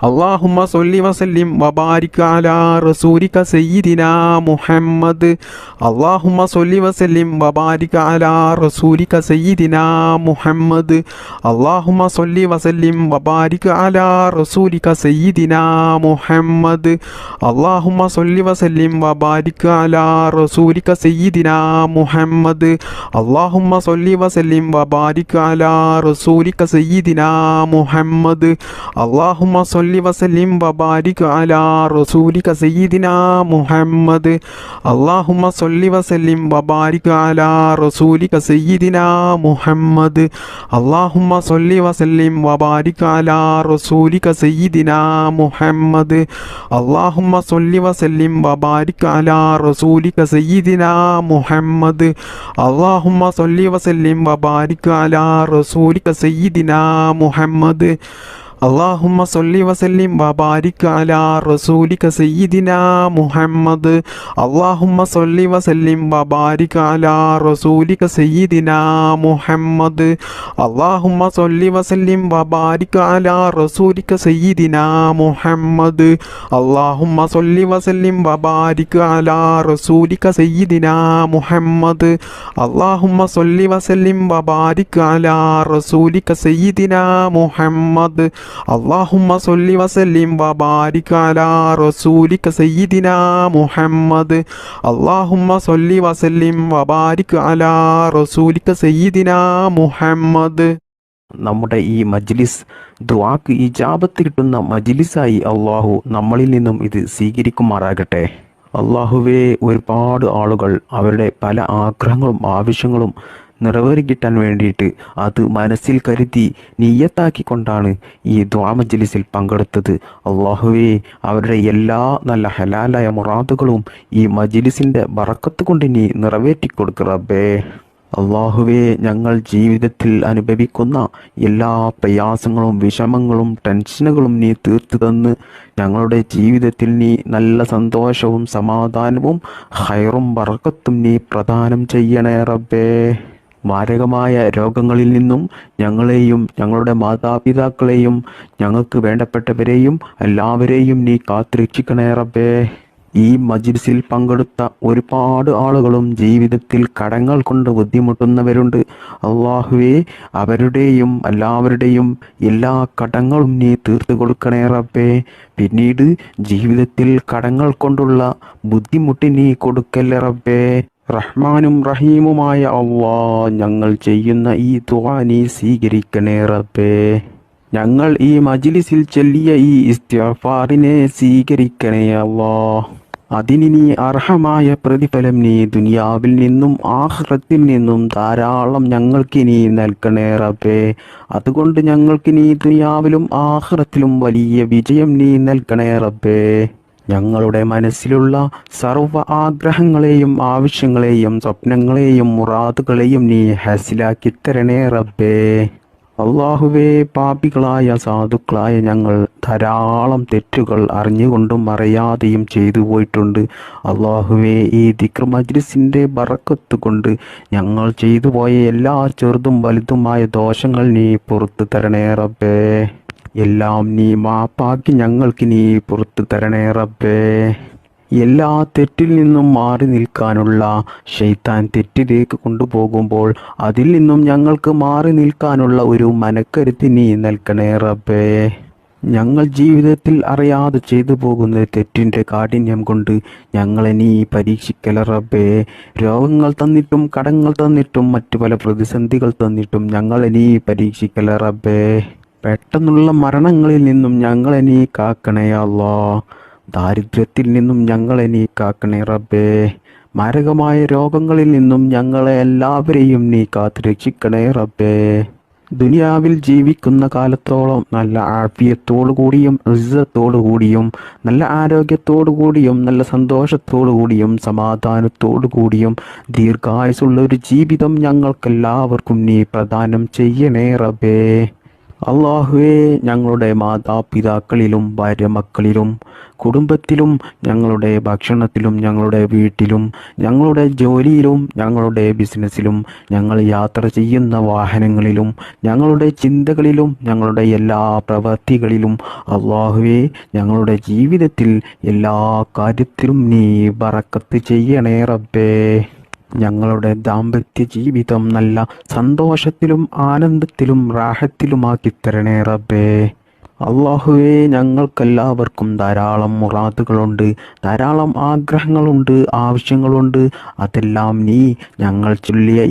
اللهم صل وسلم وبارك على رسولك سيدنا محمد اللهم صل وسلم وبارك على رسولك سيدنا محمد اللهم صل وسلم وبارك على رسولك سيدنا محمد اللهم صل وسلم وبارك على رسولك سيدنا محمد اللهم صل وسلم وبارك على رسولك سيدنا محمد اللهم صل صل وسلم وبارك على رسولك سيدنا محمد اللهم صل وسلم وبارك على رسولك سيدنا محمد اللهم صل وسلم وبارك على رسولك سيدنا محمد اللهم صل وسلم وبارك على رسولك سيدنا محمد اللهم صل وسلم وبارك على رسولك سيدنا محمد اللهم صل وسلم وبارك على رسولك سيدنا محمد اللهم صل وسلم وبارك على رسولك سيدنا محمد اللهم صل وسلم وبارك على رسولك سيدنا محمد اللهم صل وسلم وبارك على رسولك سيدنا محمد اللهم صل وسلم وبارك على رسولك سيدنا محمد اللهم صل وسلم وبارك على رسولك سيدنا محمد اللهم صل وسلم وبارك على رسولك سيدنا محمد. നമ്മുടെ ഈ മജ്ലിസ് ദുആക്ക് ഇജാബത്ത് കിട്ടുന്ന മജ്ലിസായി അള്ളാഹു നമ്മളിൽ നിന്നും ഇത് സ്വീകരിക്കുമാറാകട്ടെ. അള്ളാഹുവേ, ഒരുപാട് ആളുകൾ അവരുടെ പല ആഗ്രഹങ്ങളും ആവശ്യങ്ങളും നിറവേറിക്കിട്ടാൻ വേണ്ടിയിട്ട് അത് മനസ്സിൽ കരുതി നിയ്യത്താക്കിക്കൊണ്ടാണ് ഈ ദുആ മജ്ലിസിൽ പങ്കെടുത്തത്. അള്ളാഹുവേ, അവരുടെ എല്ലാ നല്ല ഹലാലായ മുറാദുകളും ഈ മജ്ലിസിൻ്റെ ബറക്കത്ത് കൊണ്ട് നീ നിറവേറ്റിക്കൊടുക്കുക റബ്ബേ. അള്ളാഹുവേ, ഞങ്ങൾ ജീവിതത്തിൽ അനുഭവിക്കുന്ന എല്ലാ പ്രയാസങ്ങളും വിഷമങ്ങളും ടെൻഷനുകളും നീ തീർത്തു തന്ന് ഞങ്ങളുടെ ജീവിതത്തിൽ നീ നല്ല സന്തോഷവും സമാധാനവും ഹൈറും ബറക്കത്തും നീ പ്രദാനം ചെയ്യണേ റബ്ബേ. മാരകമായ രോഗങ്ങളിൽ നിന്നും ഞങ്ങളെയും ഞങ്ങളുടെ മാതാപിതാക്കളെയും ഞങ്ങൾക്ക് വേണ്ടപ്പെട്ടവരെയും എല്ലാവരെയും നീ കാത്തുരക്ഷിക്കണേ റബ്ബേ. ഈ മജ്ലിസിൽ പങ്കെടുത്ത ഒരുപാട് ആളുകളും ജീവിതത്തിൽ കടങ്ങൾ കൊണ്ട് ബുദ്ധിമുട്ടുന്നവരുണ്ട്. അള്ളാഹുവേ, അവരുടെയും എല്ലാവരുടെയും എല്ലാ കടങ്ങളും നീ തീർത്തു കൊടുക്കണേ റബ്ബേ. പിന്നീട് ജീവിതത്തിൽ കടങ്ങൾ കൊണ്ടുള്ള ബുദ്ധിമുട്ട് നീ കൊടുക്കല്ലേ റബ്ബേ. റഹ്മാനും റഹീമുമായ അല്ലാഹ്, ഞങ്ങൾ ചെയ്യുന്ന ഈ ദുആ നീ സ്വീകരിക്കണേ റബ്ബേ. ഞങ്ങൾ ഈ മജ്ലിസിൽ ചൊല്ലിയ ഈ ഇസ്തിഗ്ഫാറിനെ സ്വീകരിക്കണേ അല്ലാഹ്. അതിന് നീ അർഹമായ പ്രതിഫലം നീ ദുനിയാവിൽ നിന്നും ആഖിറത്തിൽ നിന്നും ധാരാളം ഞങ്ങൾക്ക് നീ നൽകണേ റബ്ബേ. അതുകൊണ്ട് ഞങ്ങൾക്ക് നീ ദുനിയാവിലും ആഖിറത്തിലും വലിയ വിജയം നീ നൽകണേ റബ്ബേ. ഞങ്ങളുടെ മനസ്സിലുള്ള സർവ്വ ആഗ്രഹങ്ങളെയും ആവശ്യങ്ങളെയും സ്വപ്നങ്ങളെയും മുറാദുകളെയും നീ ഹാസിലാക്കി തരണേ റബ്ബേ. അള്ളാഹുവേ, പാപികളായ സാധുക്കളായ ഞങ്ങൾ ധാരാളം തെറ്റുകൾ അറിഞ്ഞുകൊണ്ടും അറിയാതെയും ചെയ്തു പോയിട്ടുണ്ട്. അള്ളാഹുവേ, ഈ ദിക്ർ മജ്ലിസിൻ്റെ ബറക്കത്ത് കൊണ്ട് ഞങ്ങൾ ചെയ്തു പോയ എല്ലാ ചെറുതും വലുതുമായ ദോഷങ്ങൾ നീ പുറത്തു തരണേ റബ്ബേ. എല്ലാം നീ മാപ്പാക്കി ഞങ്ങൾക്ക് നീ പുറത്തു തരണേ റബ്ബേ. എല്ലാ തെറ്റിൽ നിന്നും മാറി നിൽക്കാനുള്ള ശൈത്താൻ തെറ്റിലേക്ക് കൊണ്ടുപോകുമ്പോൾ അതിൽ നിന്നും ഞങ്ങൾക്ക് മാറി നിൽക്കാനുള്ള ഒരു മനക്കരുത്ത് നീ നൽകണേ റബ്ബേ. ഞങ്ങൾ ജീവിതത്തിൽ അറിയാതെ ചെയ്തു പോകുന്ന തെറ്റിൻ്റെ കാഠിന്യം കൊണ്ട് ഞങ്ങളെ നീ പരീക്ഷിക്കല റബ്ബേ. രോഗങ്ങൾ തന്നിട്ടും കടങ്ങൾ തന്നിട്ടും മറ്റു പല പ്രതിസന്ധികൾ തന്നിട്ടും ഞങ്ങളെ നീ പരീക്ഷിക്കല റബ്ബേ. പെട്ടെന്നുള്ള മരണങ്ങളിൽ നിന്നും ഞങ്ങളെ നീ കാക്കണേ അല്ലാഹ്. ദാരിദ്ര്യത്തിൽ നിന്നും ഞങ്ങളെ നീ കാക്കണേ റബ്ബേ. മാരകമായ രോഗങ്ങളിൽ നിന്നും ഞങ്ങളെ എല്ലാവരെയും നീ കാത്തു രക്ഷിക്കണേ റബ്ബേ. ദുനിയാവിൽ ജീവിക്കുന്ന കാലത്തോളം നല്ല ആഫിയത്തോടു കൂടിയും ഇസ്സത്തോടു കൂടിയും നല്ല ആരോഗ്യത്തോടു കൂടിയും നല്ല സന്തോഷത്തോടു കൂടിയും സമാധാനത്തോടു കൂടിയും ദീർഘായുസുള്ള ഒരു ജീവിതം ഞങ്ങൾക്കെല്ലാവർക്കും നീ പ്രദാനം ചെയ്യണേ റബ്ബേ. അള്ളാഹുവേ, ഞങ്ങളുടെ മാതാപിതാക്കളിലും ഭാര്യ മക്കളിലും കുടുംബത്തിലും ഞങ്ങളുടെ ഭക്ഷണത്തിലും ഞങ്ങളുടെ വീട്ടിലും ഞങ്ങളുടെ ജോലിയിലും ഞങ്ങളുടെ ബിസിനസ്സിലും ഞങ്ങൾ യാത്ര ചെയ്യുന്ന വാഹനങ്ങളിലും ഞങ്ങളുടെ ചിന്തകളിലും ഞങ്ങളുടെ എല്ലാ പ്രവൃത്തികളിലും അള്ളാഹുവേ, ഞങ്ങളുടെ ജീവിതത്തിൽ എല്ലാ കാര്യത്തിലും നീ ബറക്കത്ത് ചെയ്യണേ റബ്ബേ. ഞങ്ങളുടെ ദാമ്പത്യ ജീവിതം നല്ല സന്തോഷത്തിലും ആനന്ദത്തിലും റാഹത്തിലുമാക്കി തരണേ റബ്ബേ. അള്ളാഹുവേ, ഞങ്ങൾക്കെല്ലാവർക്കും ധാരാളം മുറാദുകളുണ്ട്, ധാരാളം ആഗ്രഹങ്ങളുണ്ട്, ആവശ്യങ്ങളുണ്ട്. അതെല്ലാം നീ ഞങ്ങൾ ചൊല്ലിയ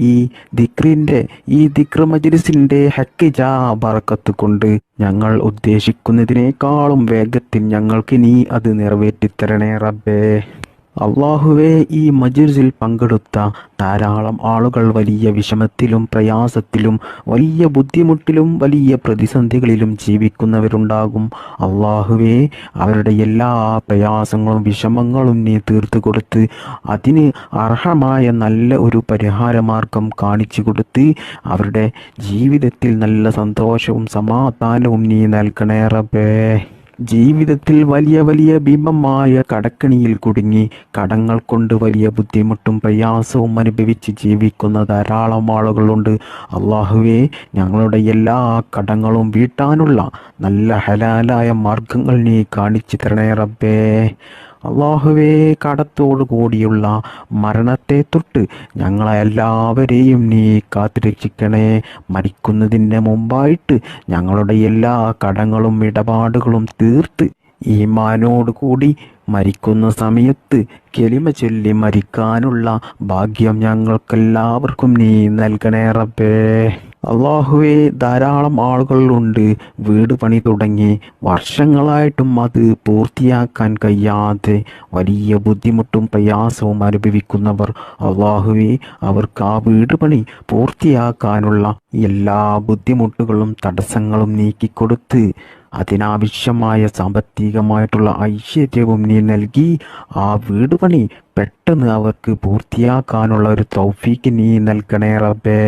ഈ ദിക്ർ മജ്‌ലിസിന്റെ ഹക്കിജാ ബറക്കത്ത് കൊണ്ട് ഞങ്ങൾ ഉദ്ദേശിക്കുന്നതിനേക്കാളും വേഗത്തിൽ ഞങ്ങൾക്ക് നീ അത് നിറവേറ്റിത്തരണേ റബ്ബേ. അള്ളാഹുവേ, ഈ മജ്‌ലിസിൽ പങ്കെടുത്ത ധാരാളം ആളുകൾ വലിയ വിഷമത്തിലും പ്രയാസത്തിലും വലിയ ബുദ്ധിമുട്ടിലും വലിയ പ്രതിസന്ധികളിലും ജീവിക്കുന്നവരുണ്ടാകും. അള്ളാഹുവേ, അവരുടെ എല്ലാ പ്രയാസങ്ങളും വിഷമങ്ങളും നീ തീർത്തു കൊടുത്ത് അതിന് അർഹമായ നല്ല ഒരു പരിഹാരമാർഗം കാണിച്ചു കൊടുത്ത് അവരുടെ ജീവിതത്തിൽ നല്ല സന്തോഷവും സമാധാനവും നീ നൽകണേ റബ്ബേ. ജീവിതത്തിൽ വലിയ വലിയ ഭീമമായ കടക്കെണിയിൽ കുടുങ്ങി കടങ്ങൾ കൊണ്ട് വലിയ ബുദ്ധിമുട്ടും പ്രയാസവും അനുഭവിച്ച് ജീവിക്കുന്ന ധാരാളം ആളുകളുണ്ട്. അള്ളാഹുവേ, ഞങ്ങളുടെ എല്ലാ കടങ്ങളും വീട്ടാനുള്ള നല്ല ഹലാലായ മാർഗങ്ങൾ നീ കാണിച്ചു തരണേ റബ്ബേ. അള്ളാഹുവേ, കടത്തോടു കൂടിയുള്ള മരണത്തെ തൊട്ട് ഞങ്ങളെല്ലാവരെയും നീ കാത്തുരക്ഷിക്കണേ. മരിക്കുന്നതിന് മുമ്പായിട്ട് ഞങ്ങളുടെ എല്ലാ കടങ്ങളും ഇടപാടുകളും തീർത്ത് ഈമാനോട് കൂടി മരിക്കുന്ന സമയത്ത് കെലിമ ചൊല്ലി മരിക്കാനുള്ള ഭാഗ്യം ഞങ്ങൾക്കെല്ലാവർക്കും നീ നൽകണേ റബ്ബേ. അള്ളാഹുവേ, ധാരാളം ആളുകളുണ്ട് വീട് പണി തുടങ്ങി വർഷങ്ങളായിട്ടും അത് പൂർത്തിയാക്കാൻ കഴിയാതെ വലിയ ബുദ്ധിമുട്ടും പ്രയാസവും അനുഭവിക്കുന്നവർ. അള്ളാഹുവേ, അവർക്ക് ആ വീട് പണി പൂർത്തിയാക്കാനുള്ള എല്ലാ ബുദ്ധിമുട്ടുകളും തടസ്സങ്ങളും നീക്കിക്കൊടുത്ത് അതിനാവശ്യമായ സാമ്പത്തികമായിട്ടുള്ള ഐശ്വര്യവും നീ നൽകി ആ വീട് പണി പെട്ടെന്ന് അവർക്ക് പൂർത്തിയാക്കാനുള്ള ഒരു തൗഫീക്ക് നീ നൽകണേ റബ്ബേ.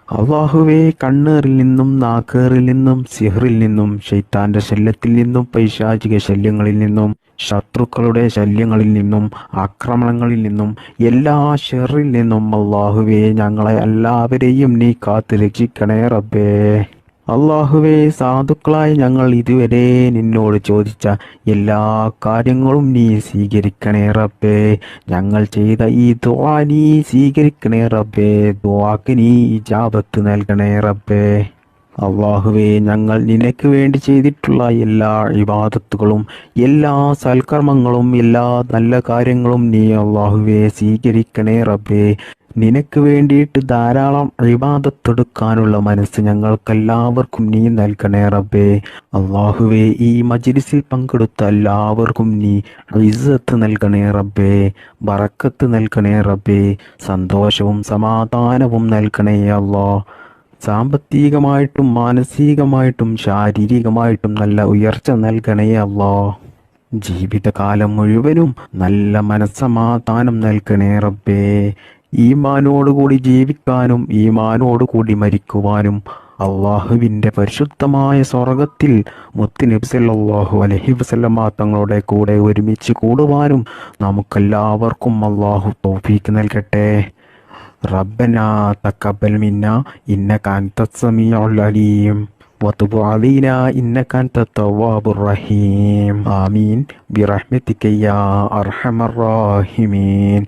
അള്ളാഹുവേ, കണ്ണേറിൽ നിന്നും നാക്കേറിൽ നിന്നും സിഹറിൽ നിന്നും ശൈത്താന്റെ ശല്യത്തിൽ നിന്നും പൈശാചിക ശല്യങ്ങളിൽ നിന്നും ശത്രുക്കളുടെ ശല്യങ്ങളിൽ നിന്നും ആക്രമണങ്ങളിൽ നിന്നും എല്ലാ ഷെറിൽ നിന്നും അള്ളാഹുവേ, ഞങ്ങളെ എല്ലാവരെയും നീ കാത്തു രക്ഷിക്കണേ റബ്ബേ. അള്ളാഹുവേ, സാധുക്കളായി ഞങ്ങൾ ഇതുവരെ നിന്നോട് ചോദിച്ച എല്ലാ കാര്യങ്ങളും നീ സ്വീകരിക്കണേ റബ്ബേ. ഞങ്ങൾ ചെയ്ത ഈ ദുആ നീ സ്വീകരിക്കണേ റബ്ബേ. ദുആക്ക് നീ ഇജാബത്ത് നൽകണേ റബ്ബേ. അള്ളാഹുവേ, ഞങ്ങൾ നിനക്ക് വേണ്ടി ചെയ്തിട്ടുള്ള എല്ലാ ഇബാദത്തുകളും എല്ലാ സൽക്കർമ്മങ്ങളും എല്ലാ നല്ല കാര്യങ്ങളും നീ അള്ളാഹുവേ സ്വീകരിക്കണേ റബ്ബേ. നിനക്ക് വേണ്ടിയിട്ട് ധാരാളം ഇബാദത്തെടുക്കാനുള്ള മനസ്സ് ഞങ്ങൾക്കെല്ലാവർക്കും നീ നൽകണേ റബ്ബേ. അള്ളാഹുവേ, ഈ മജ്‌ലിസിൽ പങ്കെടുത്ത എല്ലാവർക്കും നീ ഇസ്സത്ത് നൽകണേ റബ്ബേ, ബറക്കത്ത് നൽകണേ റബ്ബേ, സന്തോഷവും സമാധാനവും നൽകണേ അല്ലാഹ്. സാമ്പത്തികമായിട്ടും മാനസികമായിട്ടും ശാരീരികമായിട്ടും നല്ല ഉയർച്ച നൽകണേ അല്ലാഹ്. ജീവിതകാലം മുഴുവനും നല്ല മനസ്സമാധാനം നൽകണേ റബ്ബേ. ഈമാനോടുകൂടി ജീവിക്കാനും ഈമാനോടുകൂടി മരിക്കുവാനും അള്ളാഹുവിൻ്റെ പരിശുദ്ധമായ സ്വർഗത്തിൽ മുത്തുനബി സല്ലല്ലാഹു അലൈഹി വസല്ലമ തങ്ങളുടെ കൂടെ ഒരുമിച്ച് കൂടുവാനും നമുക്കെല്ലാവർക്കും അള്ളാഹു തൗഫീക്ക് നൽകട്ടെ. റബ്ബനാ തഖബ്ബൽ മിന്നാ ഇന്നക അൻതസ് സമീഉൽ അലീം വതുബ് അലൈനാ ഇന്നക അൻതത് തവ്വാബുർ റഹീം. ആമീൻ ബിറഹ്മതിക യാ അർഹമർ റഹീമീൻ.